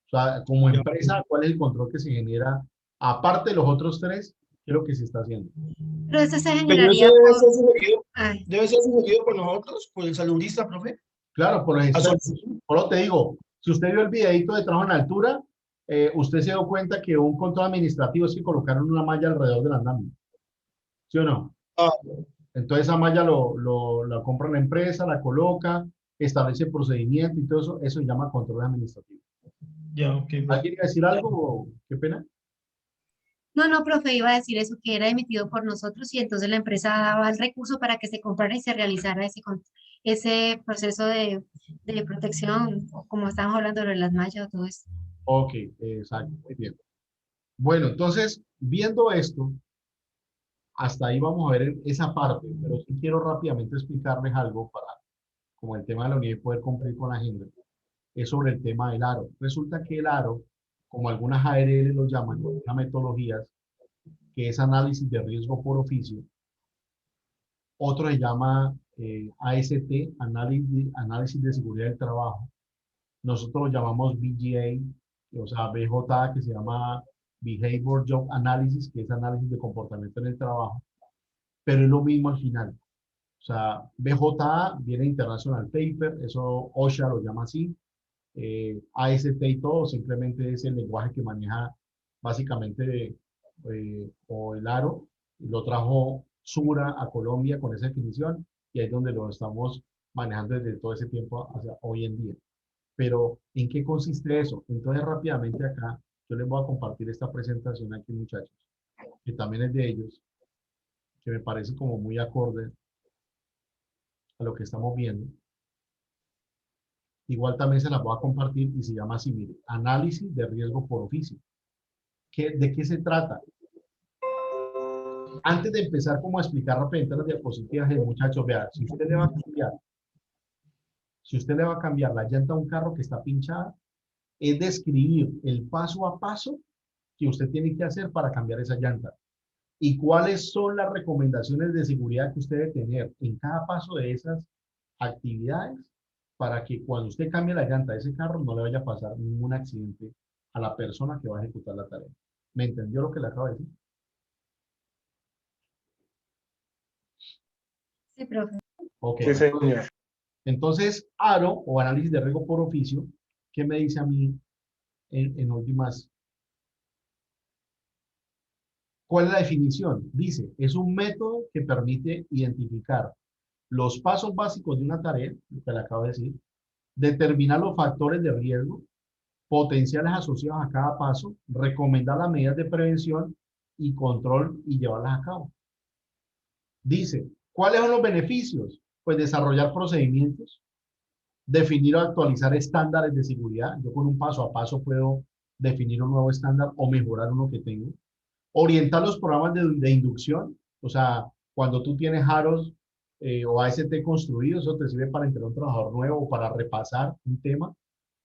O sea, como empresa, ¿cuál es el control que se genera? Aparte de los otros tres, ¿qué es lo que se está haciendo? Pero eso se Pero generaría eso por... Ay, debe ser sugerido por nosotros, por el saludista, profe. Claro, por los A expertos. Por lo te digo, si usted vio el videito de trabajo en altura, usted se dio cuenta que un control administrativo es que colocaron una malla alrededor del andamio. ¿Sí o no? Entonces esa malla la compra la empresa, la coloca, establece procedimiento y todo eso, eso se llama control administrativo. Ya, ok. ¿Alguien quiere decir algo? Qué pena. no, profe, iba a decir eso, que era emitido por nosotros y entonces la empresa daba el recurso para que se comprara y se realizara ese proceso de protección, o como estábamos hablando de las mallas o todo eso. Ok, exacto, muy bien. Bueno, entonces, viendo esto, hasta ahí vamos a ver esa parte, pero sí quiero rápidamente explicarles algo para, como el tema de la unidad y poder cumplir con la agenda, es sobre el tema del aro. Resulta que el aro, como algunas ARL lo llaman, algunas metodologías, que es análisis de riesgo por oficio, otro se llama AST, análisis de seguridad del trabajo. Nosotros lo llamamos BJA, o sea, BJA, que se llama Behavior Job Analysis, que es análisis de comportamiento en el trabajo, pero es lo mismo al final. O sea, BJA viene International Paper, eso OSHA lo llama así, AST y todo, simplemente es el lenguaje que maneja básicamente o el aro, lo trajo Sura a Colombia con esa definición y ahí es donde lo estamos manejando desde todo ese tiempo hacia hoy en día. Pero, ¿en qué consiste eso? Entonces, rápidamente acá, yo les voy a compartir esta presentación aquí, muchachos, que también es de ellos, que me parece como muy acorde a lo que estamos viendo. Igual también se las voy a compartir y se llama así, mire, análisis de riesgo por oficio. ¿De qué se trata? Antes de empezar como a explicar rápidamente las diapositivas, muchachos, vean, si usted le va a cambiar la llanta a un carro que está pinchada, es describir el paso a paso que usted tiene que hacer para cambiar esa llanta. Y cuáles son las recomendaciones de seguridad que usted debe tener en cada paso de esas actividades para que cuando usted cambie la llanta de ese carro no le vaya a pasar ningún accidente a la persona que va a ejecutar la tarea. ¿Me entendió lo que le acabo de decir? Sí, profe. Ok. Sí, señor. Entonces, ARO, o análisis de riesgo por oficio, ¿qué me dice a mí en últimas? ¿Cuál es la definición? Dice, es un método que permite identificar los pasos básicos de una tarea, lo que le acabo de decir, determinar los factores de riesgo, potenciales asociados a cada paso, recomendar las medidas de prevención y control y llevarlas a cabo. Dice, ¿cuáles son los beneficios? Pues desarrollar procedimientos, definir o actualizar estándares de seguridad. Yo con un paso a paso puedo definir un nuevo estándar o mejorar uno que tengo. Orientar los programas de inducción, o sea, cuando tú tienes aros o AST construidos, eso te sirve para entrar a un trabajador nuevo o para repasar un tema.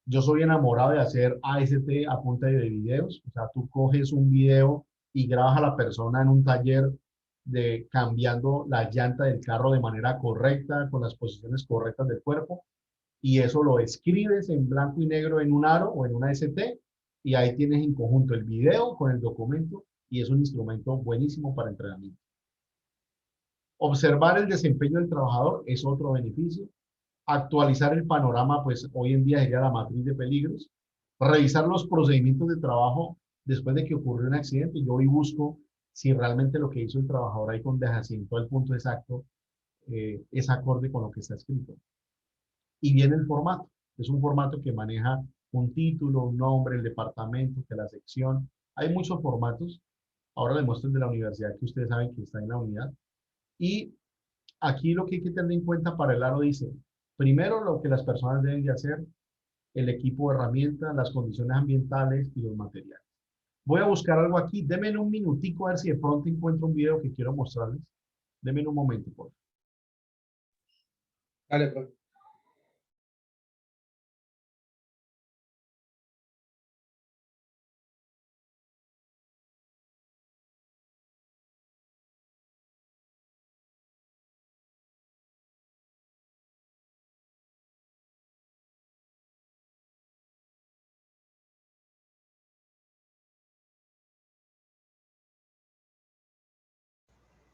Yo soy enamorado de hacer AST a punta de videos. O sea, tú coges un video y grabas a la persona en un taller de cambiando la llanta del carro de manera correcta, con las posiciones correctas del cuerpo, y eso lo escribes en blanco y negro en un aro o en una ST, y ahí tienes en conjunto el video con el documento, y es un instrumento buenísimo para entrenamiento. Observar el desempeño del trabajador es otro beneficio. Actualizar el panorama, pues hoy en día sería la matriz de peligros. Revisar los procedimientos de trabajo después de que ocurrió un accidente. Yo hoy busco si realmente lo que hizo el trabajador ahí con deshacimiento al punto exacto es acorde con lo que está escrito. Y viene el formato. Es un formato que maneja un título, un nombre, el departamento, que la sección. Hay muchos formatos. Ahora les muestro el de la universidad, que ustedes saben que está en la unidad. Y aquí lo que hay que tener en cuenta para el aro dice, primero lo que las personas deben de hacer, el equipo de herramientas, las condiciones ambientales y los materiales. Voy a buscar algo aquí. Denme un minutico a ver si de pronto encuentro un video que quiero mostrarles. Denme un momento, por favor. Dale, profe.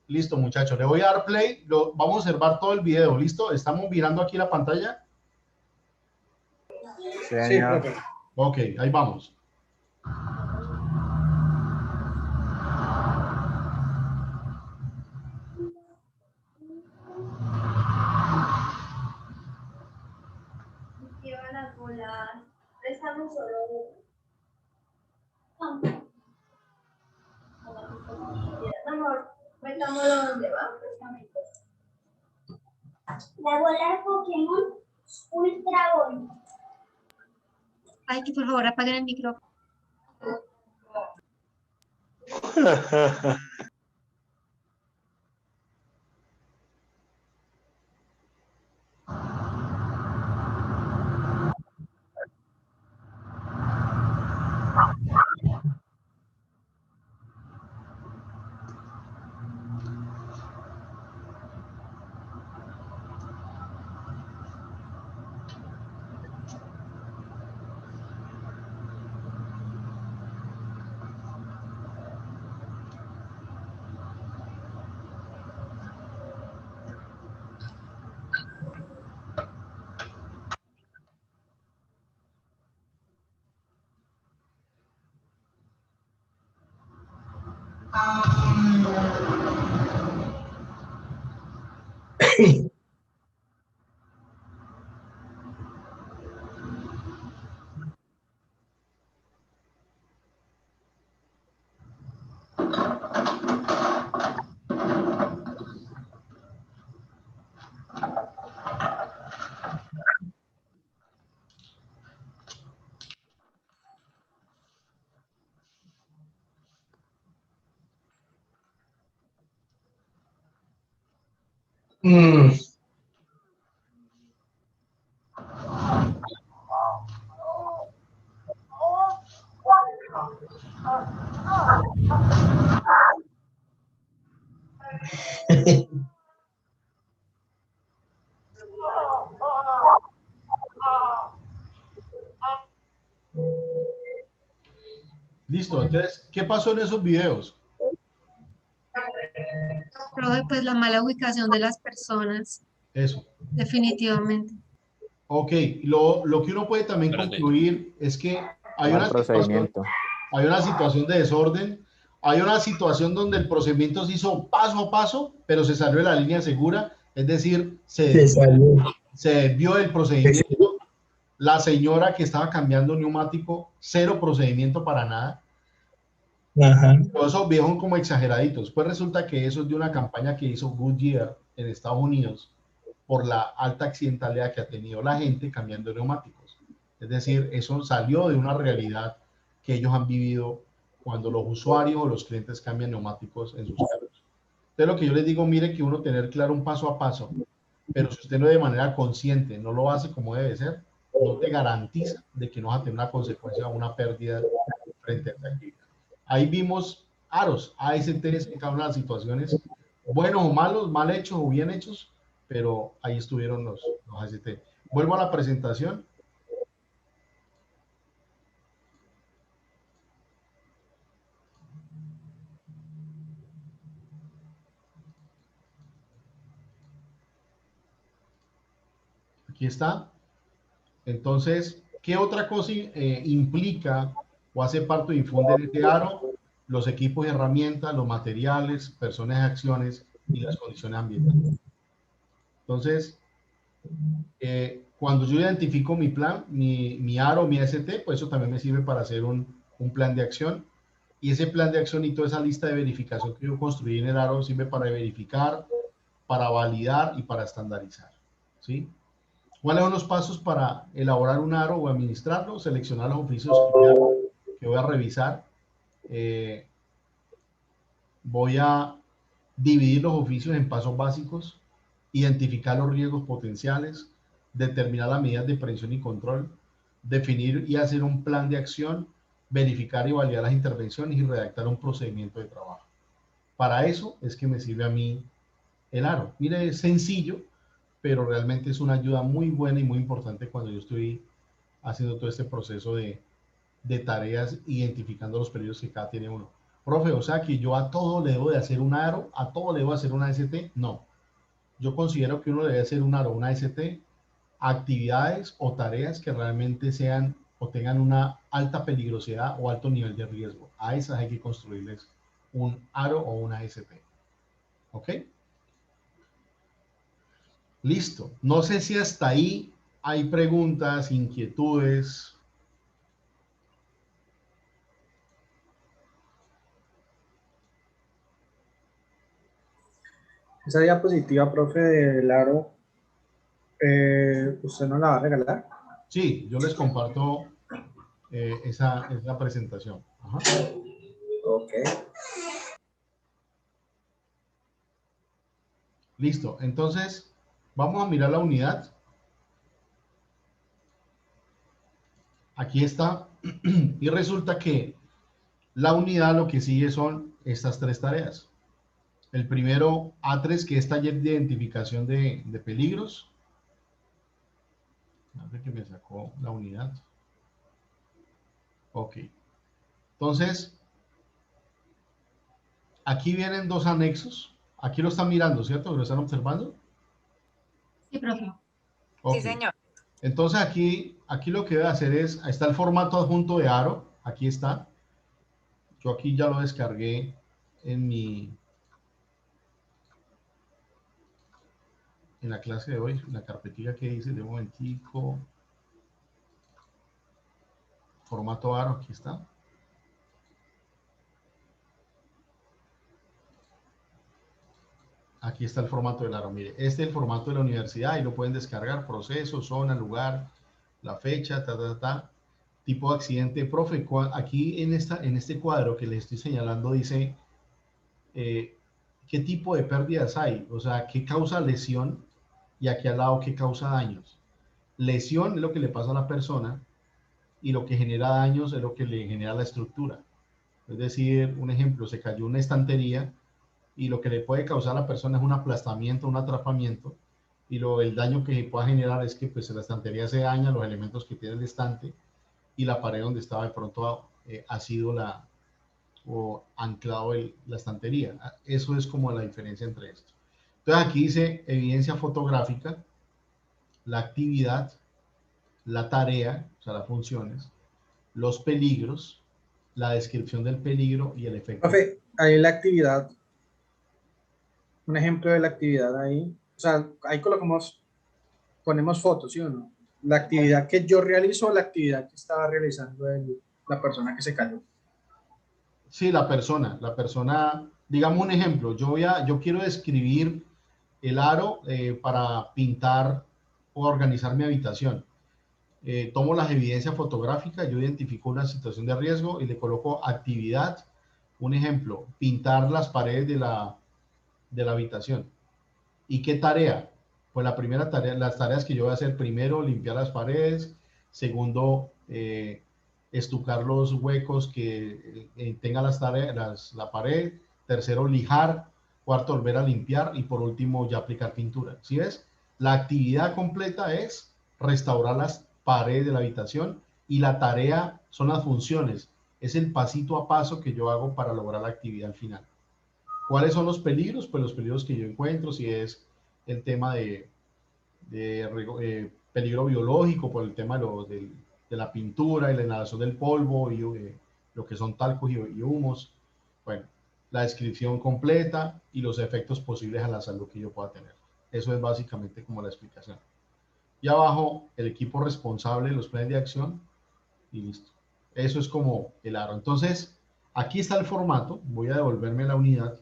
Listo, muchachos. Le voy a dar play. Vamos a observar todo el video. ¿Listo? ¿Estamos mirando aquí la pantalla? Sí, señor. Ok, ahí vamos. Lleva las bolas. Préstame solo mejor, metámoslo donde va. Préstame. La bola de Pokémon Ultra Ball. Ay, que por favor apaguen el micrófono. Listo. Entonces, ¿qué pasó en esos videos? Profe, pues la mala ubicación de las personas, Eso. definitivamente. Ok. Lo que uno puede también concluir es que hay Mal procedimiento. hay una situación de desorden, hay una situación donde el procedimiento se hizo paso a paso, pero se salió de la línea segura, es decir, se desvió del procedimiento. La señora que estaba cambiando neumático, cero procedimiento para nada. Ajá. Todos esos viejos como exageraditos. Pues resulta que eso es de una campaña que hizo Goodyear en Estados Unidos por la alta accidentalidad que ha tenido la gente cambiando neumáticos. Es decir, eso salió de una realidad que ellos han vivido cuando los usuarios o los clientes cambian neumáticos en sus carros. Entonces lo que yo les digo, mire que uno tener claro un paso a paso, pero si usted no de manera consciente no lo hace como debe ser, no te garantiza de que no vas a tener una consecuencia o una pérdida frente a esa actividad. Ahí vimos aros, ASTs en cada una de las situaciones, buenos o malos, mal hechos o bien hechos, pero ahí estuvieron los AST. Vuelvo a la presentación. Aquí está. Entonces, ¿qué otra cosa implica o hace parte de infundir este aro? Los equipos y herramientas, los materiales, personas y acciones y las condiciones ambientales. Entonces, cuando yo identifico mi plan, mi aro, mi AST, pues eso también me sirve para hacer un plan de acción. Y ese plan de acción y toda esa lista de verificación que yo construí en el aro sirve para verificar, para validar y para estandarizar. ¿Sí? ¿Cuáles son los pasos para elaborar un aro o administrarlo? Seleccionar los oficios que voy a revisar. Voy a dividir los oficios en pasos básicos, identificar los riesgos potenciales, determinar las medidas de prevención y control, definir y hacer un plan de acción, verificar y validar las intervenciones y redactar un procedimiento de trabajo. Para eso es que me sirve a mí el aro. Mire, es sencillo, pero realmente es una ayuda muy buena y muy importante cuando yo estoy haciendo todo este proceso de tareas, identificando los peligros que cada tiene uno. Profe, o sea que yo a todo le debo de hacer un aro, a todo le debo hacer una AST. No, yo considero que uno debe hacer un aro, una AST, actividades o tareas que realmente sean o tengan una alta peligrosidad o alto nivel de riesgo. A esas hay que construirles un aro o una AST. ¿Ok? Listo. No sé si hasta ahí hay preguntas, inquietudes. Esa diapositiva, profe, del aro, ¿usted no la va a regalar? Sí, yo les comparto esa presentación. Ajá. Ok. Listo. Entonces, vamos a mirar la unidad. Aquí está. Y resulta que la unidad lo que sigue son estas tres tareas. El primero, A3, que es taller de identificación de peligros. A ver que me sacó la unidad. Ok. Entonces, aquí vienen dos anexos. Aquí lo están mirando, ¿cierto? ¿Lo están observando? Sí, profe. Okay. Sí, señor. Entonces aquí lo que voy a hacer es, está el formato adjunto de aro. Aquí está. Yo aquí ya lo descargué en la clase de hoy, en la carpetilla que hice de un momentico. Formato aro, aquí está. Aquí está el formato del aro. Mire, este es el formato de la universidad y lo pueden descargar. Proceso, zona, lugar, la fecha, tipo de accidente. Profe, aquí en este cuadro que les estoy señalando dice qué tipo de pérdidas hay. O sea, qué causa lesión y aquí al lado qué causa daños. Lesión es lo que le pasa a la persona y lo que genera daños es lo que le genera la estructura. Es decir, un ejemplo, se cayó una estantería y lo que le puede causar a la persona es un aplastamiento, un atrapamiento, y el daño que se pueda generar es que pues la estantería se daña, los elementos que tiene el estante y la pared donde estaba de pronto ha sido o anclado la estantería. Eso es como la diferencia entre esto. Entonces aquí dice evidencia fotográfica, la actividad, la tarea, o sea, las funciones, los peligros, la descripción del peligro y el efecto. Profe, ahí la actividad, un ejemplo de la actividad ahí, o sea, ahí ponemos fotos, ¿sí o no? La actividad que yo realizo o la actividad que estaba realizando la persona que se cayó. Sí, la persona, digamos un ejemplo, yo quiero describir el aro para pintar o organizar mi habitación. Tomo las evidencias fotográficas, yo identifico una situación de riesgo y le coloco actividad. Un ejemplo, pintar las paredes de la habitación. ¿Y qué tarea? Pues la primera tarea, las tareas que yo voy a hacer primero, limpiar las paredes, Segundo, estucar los huecos que tenga la pared. Tercero, lijar. Cuarto, volver a limpiar. Y por último, ya aplicar pintura. ¿Sí ves? La actividad completa es restaurar las paredes de la habitación y la tarea son las funciones. Es el pasito a paso que yo hago para lograr la actividad al final. ¿Cuáles son los peligros? Pues los peligros que yo encuentro, si es el tema de peligro biológico por el tema de la pintura y la inhalación del polvo y lo que son talcos y humos. Bueno, la descripción completa y los efectos posibles a la salud que yo pueda tener. Eso es básicamente como la explicación. Y abajo, el equipo responsable de los planes de acción y listo. Eso es como el aro. Entonces, aquí está el formato. Voy a devolverme a la unidad.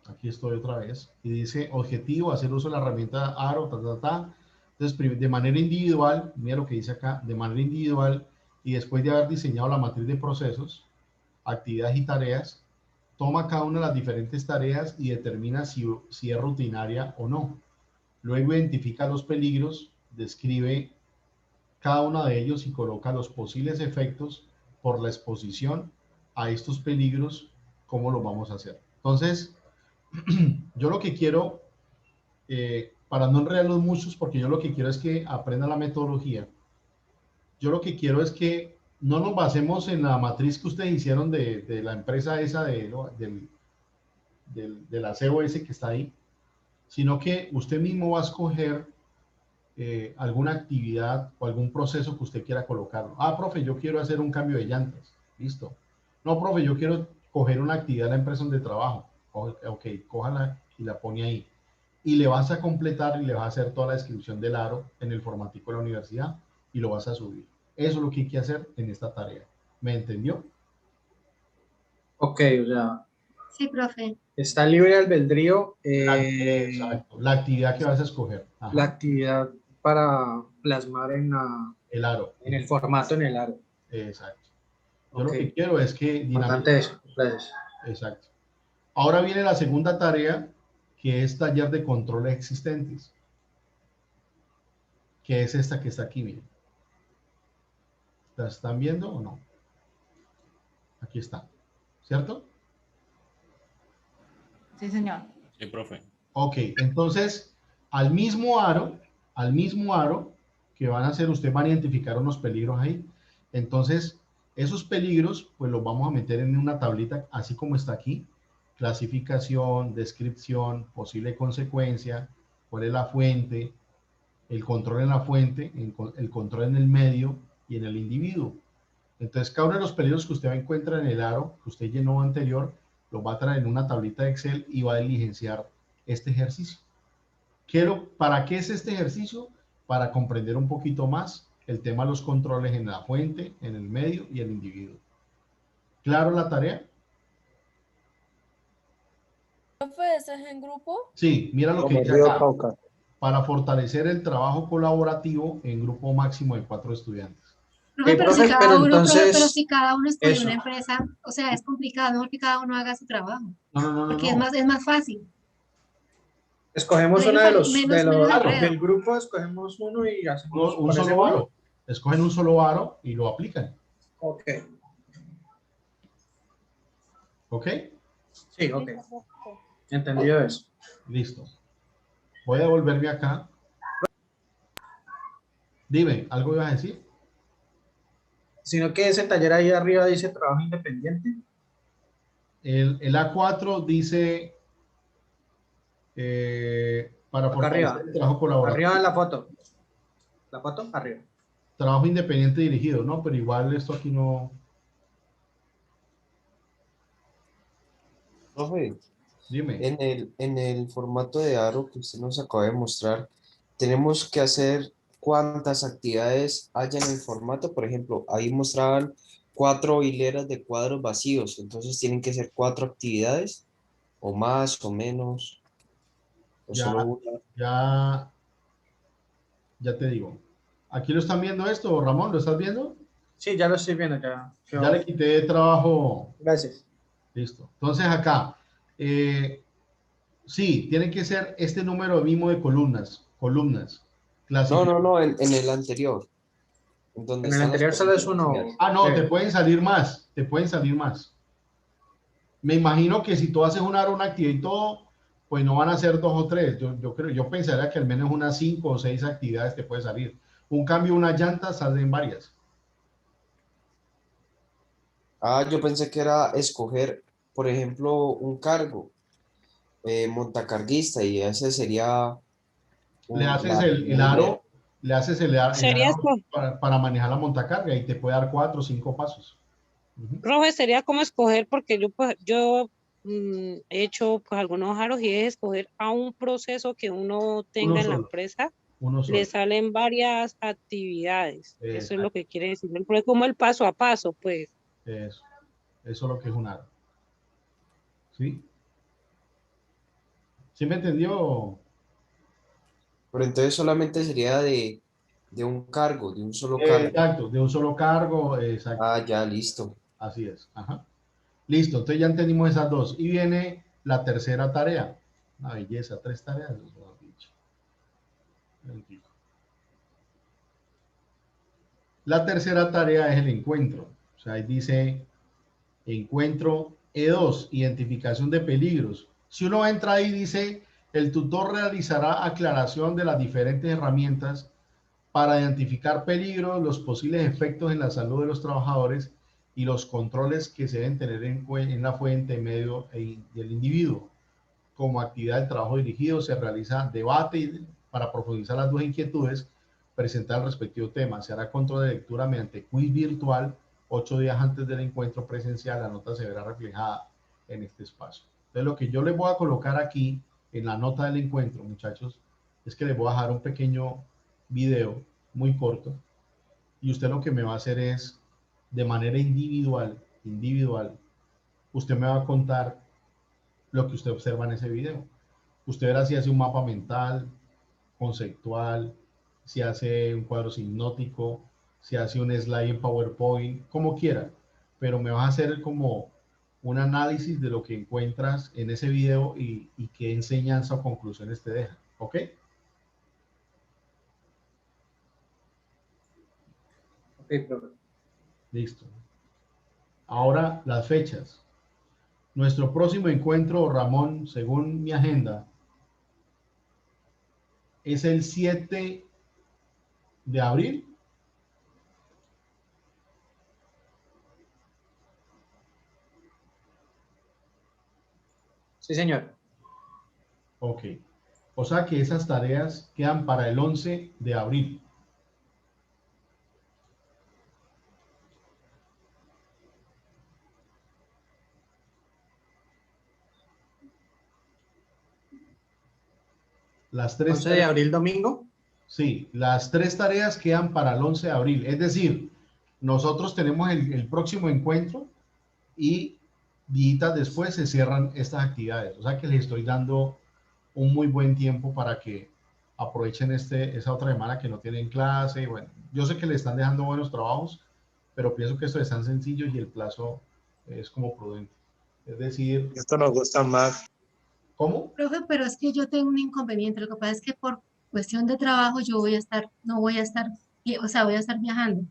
Aquí estoy otra vez. Y dice, objetivo, hacer uso de la herramienta aro, Entonces, de manera individual, mira lo que dice acá, de manera individual, y después de haber diseñado la matriz de procesos, actividades y tareas, toma cada una de las diferentes tareas y determina si es rutinaria o no. Luego identifica los peligros, describe cada uno de ellos y coloca los posibles efectos por la exposición a estos peligros, cómo lo vamos a hacer. Entonces, yo lo que quiero, para no enredarlos muchos, porque yo lo que quiero es que aprendan la metodología. Yo lo que quiero es que no nos basemos en la matriz que ustedes hicieron de la empresa esa de la COS que está ahí, sino que usted mismo va a escoger alguna actividad o algún proceso que usted quiera colocarlo. Ah, profe, yo quiero hacer un cambio de llantas. Listo. No, profe, yo quiero coger una actividad en la empresa donde trabajo. Ok, cójala y la pone ahí. Y le vas a completar y le vas a hacer toda la descripción del aro en el formatico de la universidad y lo vas a subir. Eso es lo que hay que hacer en esta tarea. ¿Me entendió? Ok, o sea, Sí, profe. está libre albedrío Exacto, la actividad que vas a escoger. Ajá. la actividad para plasmar El aro. en el formato en el aro. Exacto. Yo Ok. lo que quiero es que Importante eso. Gracias. Exacto. Ahora viene la segunda tarea, que es taller de controles existentes, que es esta que está aquí, miren. ¿La están viendo o no? Aquí está, ¿cierto? Sí, señor. Sí, profe. Ok, entonces, al mismo aro que van a hacer, ustedes van a identificar unos peligros ahí. Entonces, esos peligros, pues los vamos a meter en una tablita, así como está aquí. Clasificación, descripción, posible consecuencia, cuál es la fuente, el control en la fuente, el control en el medio y en el individuo. Entonces, cada uno de los peligros que usted va a encontrar en el aro que usted llenó anterior, lo va a traer en una tablita de Excel y va a diligenciar este ejercicio. ¿Para qué es este ejercicio? Para comprender un poquito más el tema de los controles en la fuente, en el medio y el individuo. ¿Claro la tarea? ¿Profe, ese es en grupo? Sí, mira lo que dice acá. Para fortalecer el trabajo colaborativo en grupo máximo de 4 estudiantes. Profe, pero profe, si cada pero uno, entonces, profe, pero si cada uno estudia eso. una empresa, o sea, es complicado, mejor que cada uno haga su trabajo. No. Porque es más fácil. Escogemos Menos, una de los, menos enredo. del grupo, escogemos uno y hacemos Un con ese solo uno. aro. Escogen un solo aro y lo aplican. Ok. ¿Ok? Sí, ok. Entendido eso. Listo. Voy a devolverme acá. Dime, ¿algo ibas a decir? Sino que ese taller ahí arriba dice trabajo independiente. El A4 dice para Acá fortalecer arriba. el trabajo colaborativo. Arriba en la foto. La foto, arriba. Trabajo independiente dirigido, ¿no? Pero igual esto aquí no... Profe, Dime. en el formato de aro que usted nos acaba de mostrar, tenemos que hacer cuántas actividades haya en el formato. Por ejemplo, ahí mostraban 4 hileras de cuadros vacíos, entonces tienen que ser 4 actividades, o más o menos, o solo una. Ya te digo. ¿Aquí lo están viendo esto, Ramón? ¿Lo estás viendo? Sí, ya lo estoy viendo, ya. Ya le quité trabajo. Gracias. Listo. Entonces acá, sí, tiene que ser este número mismo de columnas. No, en el anterior. Donde En el están las anterior solo es columnas. uno. Ah, no, Sí. te pueden salir más. Me imagino que si tú haces una actividad y todo, pues no van a ser 2 o 3. Yo pensaría que al menos unas 5 o 6 actividades te puede salir. Un cambio, una llanta, salen varias. Ah, yo pensé que era escoger, por ejemplo, un cargo, montacarguista, y ese sería Le haces la el primera hilera. aro, le haces el Sería, aro para manejar la montacarga y te puede dar 4 o 5 pasos. profe, sería como escoger, porque yo he hecho pues algunos aros y es escoger a un proceso que uno tenga en la empresa, Uno le solo. salen varias actividades. Eso es lo Exacto. que quiere decir. Pero como el paso a paso, pues. Eso es lo que es un aro. ¿Sí? ¿Sí me entendió? Pero entonces solamente sería de un cargo, de un solo cargo. Exacto, de un solo cargo, exacto. Ah, ya, listo. Así es. Ajá. Listo, entonces ya entendimos esas dos. Y viene la tercera tarea. Una belleza, 3 tareas. Mejor dicho. La tercera tarea es el encuentro. O sea, ahí dice encuentro E2, identificación de peligros. Si uno entra ahí, dice, el tutor realizará aclaración de las diferentes herramientas para identificar peligros, los posibles efectos en la salud de los trabajadores y los controles que se deben tener en la fuente, medio y el individuo. Como actividad de trabajo dirigido se realiza debate para profundizar las dos inquietudes, presentar el respectivo tema. Se hará control de lectura mediante quiz virtual 8 días antes del encuentro presencial. La nota se verá reflejada en este espacio. Entonces, lo que yo les voy a colocar aquí en la nota del encuentro, muchachos, es que les voy a dejar un pequeño video muy corto y usted lo que me va a hacer es, de manera individual, usted me va a contar lo que usted observa en ese video. Usted verá si hace un mapa mental, conceptual, si hace un cuadro hipnótico, si hace un slide en PowerPoint, como quiera, pero me vas a hacer como un análisis de lo que encuentras en ese video y qué enseñanza o conclusiones te deja, ¿ok? Ok, profe. Listo. Ahora las fechas. Nuestro próximo encuentro, Ramón, según mi agenda, es el 7 de abril. Sí, señor. Ok. O sea que esas tareas quedan para el 11 de abril. Las 3 11 de abril, domingo. Sí, las 3 tareas quedan para el 11 de abril. Es decir, nosotros tenemos el próximo encuentro y días después se cierran estas actividades. O sea que les estoy dando un muy buen tiempo para que aprovechen esa otra semana que no tienen clase. Y bueno, yo sé que le están dejando buenos trabajos, pero pienso que esto es tan sencillo y el plazo es como prudente. Es decir... Esto nos gusta más. ¿Cómo? Profe, pero es que yo tengo un inconveniente. Lo que pasa es que por cuestión de trabajo yo no voy a estar, o sea, voy a estar viajando.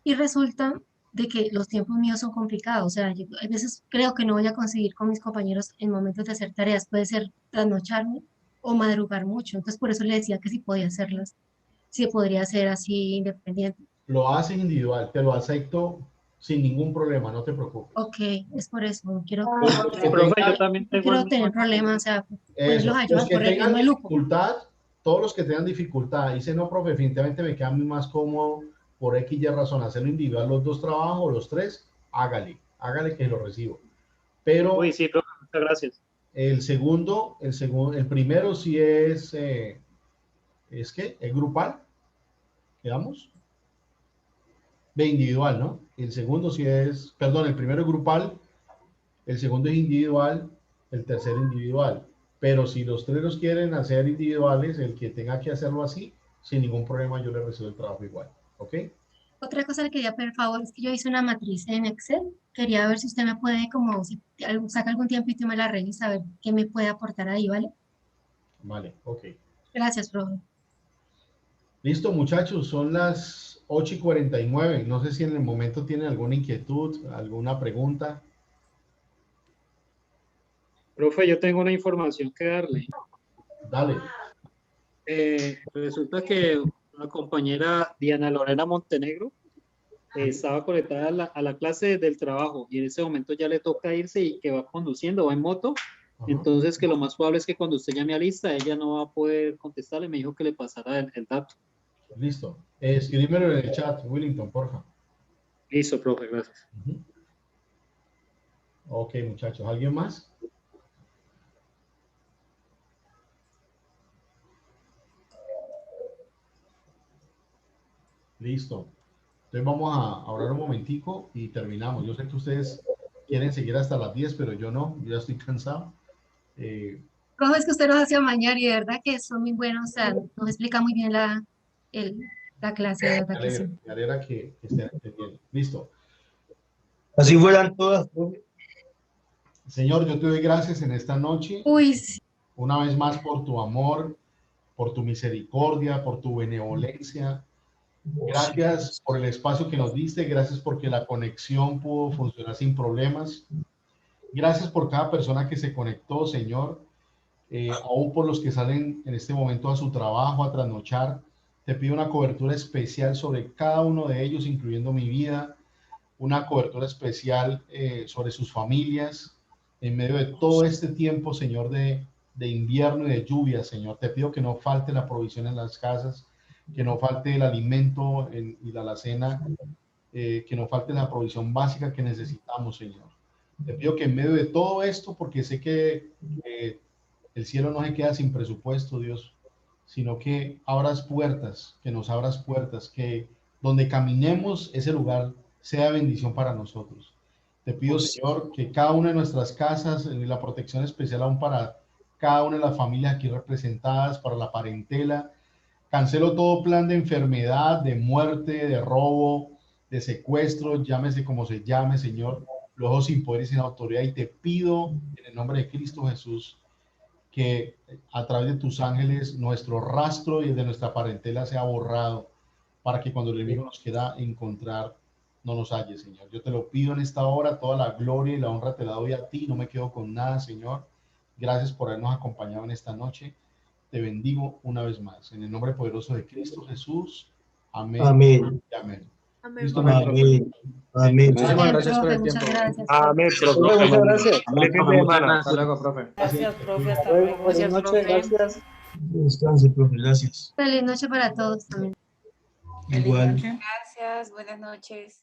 Y resulta de que los tiempos míos son complicados. O sea, yo a veces creo que no voy a conseguir con mis compañeros en momentos de hacer tareas. Puede ser trasnocharme o madrugar mucho. Entonces, por eso le decía que si podía hacerlas, si podría hacer así independiente. Lo haces individual, te lo acepto sin ningún problema, no te preocupes. Ok, es por eso. No quiero, Profe, yo también no tengo quiero el tener mismo problemas. O sea, Eso, ponerlos a ellos los a que correr, yo tengan me luco. dificultad, todos los que tengan dificultad, dicen, no, profe, definitivamente me queda a mí más cómodo por X y razón hacerlo individual, los 2 trabajos, los 3, hágale que lo recibo. Pero Uy, sí, profe, muchas gracias. el primero sí es que es grupal, quedamos, de individual, ¿no? El segundo sí es, perdón, el primero es grupal, el segundo es individual, el tercero individual. Pero si los 3 los quieren hacer individuales, el que tenga que hacerlo así, sin ningún problema yo le recibo el trabajo igual. ¿Ok? Otra cosa le quería pedir favor, es que yo hice una matriz en Excel. Quería ver si usted me puede, como, si saca algún tiempito y me la revisa, a ver qué me puede aportar ahí, ¿vale? Vale, ok. Gracias, profe. Listo, muchachos, son las 8:49. No sé si en el momento tienen alguna inquietud, alguna pregunta. Profe, yo tengo una información que darle. Dale. Resulta que una compañera, Diana Lorena Montenegro, estaba conectada a la clase del trabajo y en ese momento ya le toca irse y que va conduciendo, va en moto. Entonces que lo más probable es que cuando usted llame a lista, ella no va a poder contestarle. Me dijo que le pasara el dato. Listo. Escríbemelo en el chat, Willington, porfa. Listo, profe, gracias. Ok, muchachos. ¿Alguien más? Listo. Entonces vamos a orar un momentico y terminamos. Yo sé que ustedes quieren seguir hasta las 10, pero yo no. Yo ya estoy cansado. Profe, es que usted nos hace amañar y de verdad que son muy buenos, o sea, nos explica muy bien la clase, de verdad que sí. Me alegra que estén entendiendo. Listo. Así fueran todas, profe. Señor, yo te doy gracias en esta noche. Uy, sí. Una vez más por tu amor, por tu misericordia, por tu benevolencia. Gracias por el espacio que nos diste. Gracias porque la conexión pudo funcionar sin problemas. Gracias por cada persona que se conectó, Señor. Aún por los que salen en este momento a su trabajo, a trasnochar. Te pido una cobertura especial sobre cada uno de ellos, incluyendo mi vida. Una cobertura especial sobre sus familias. En medio de todo este tiempo, Señor, de invierno y de lluvia, Señor. Te pido que no falte la provisión en las casas, que no falte el alimento y la alacena, que no falte la provisión básica que necesitamos, Señor. Te pido que en medio de todo esto, porque sé que el cielo no se queda sin presupuesto, Dios, sino que abras puertas, que nos abras puertas, que donde caminemos ese lugar sea bendición para nosotros. Te pido, Señor, que cada una de nuestras casas, la protección especial aún para cada una de las familias aquí representadas, para la parentela. Cancelo todo plan de enfermedad, de muerte, de robo, de secuestro, llámese como se llame, Señor, los ojos sin poder y sin autoridad. Y te pido, en el nombre de Cristo Jesús, que a través de tus ángeles nuestro rastro y el de nuestra parentela sea borrado, para que cuando el enemigo nos quiera encontrar, no nos halle, Señor. Yo te lo pido en esta hora, toda la gloria y la honra te la doy a ti, no me quedo con nada, Señor. Gracias por habernos acompañado en esta noche. Te bendigo una vez más. En el nombre poderoso de Cristo Jesús. Amén. Amén. Y amén. Amén. Amén. Amén. Muchísimas gracias por el Muchas tiempo. gracias. Amén, profe. Muchas gracias. Feliz fin de semana. Hasta luego, profe. Gracias, profe. Hasta luego. Buenas noches, gracias. Descanse, profe. Gracias. Feliz noche para todos también. Igual. Gracias, buenas noches.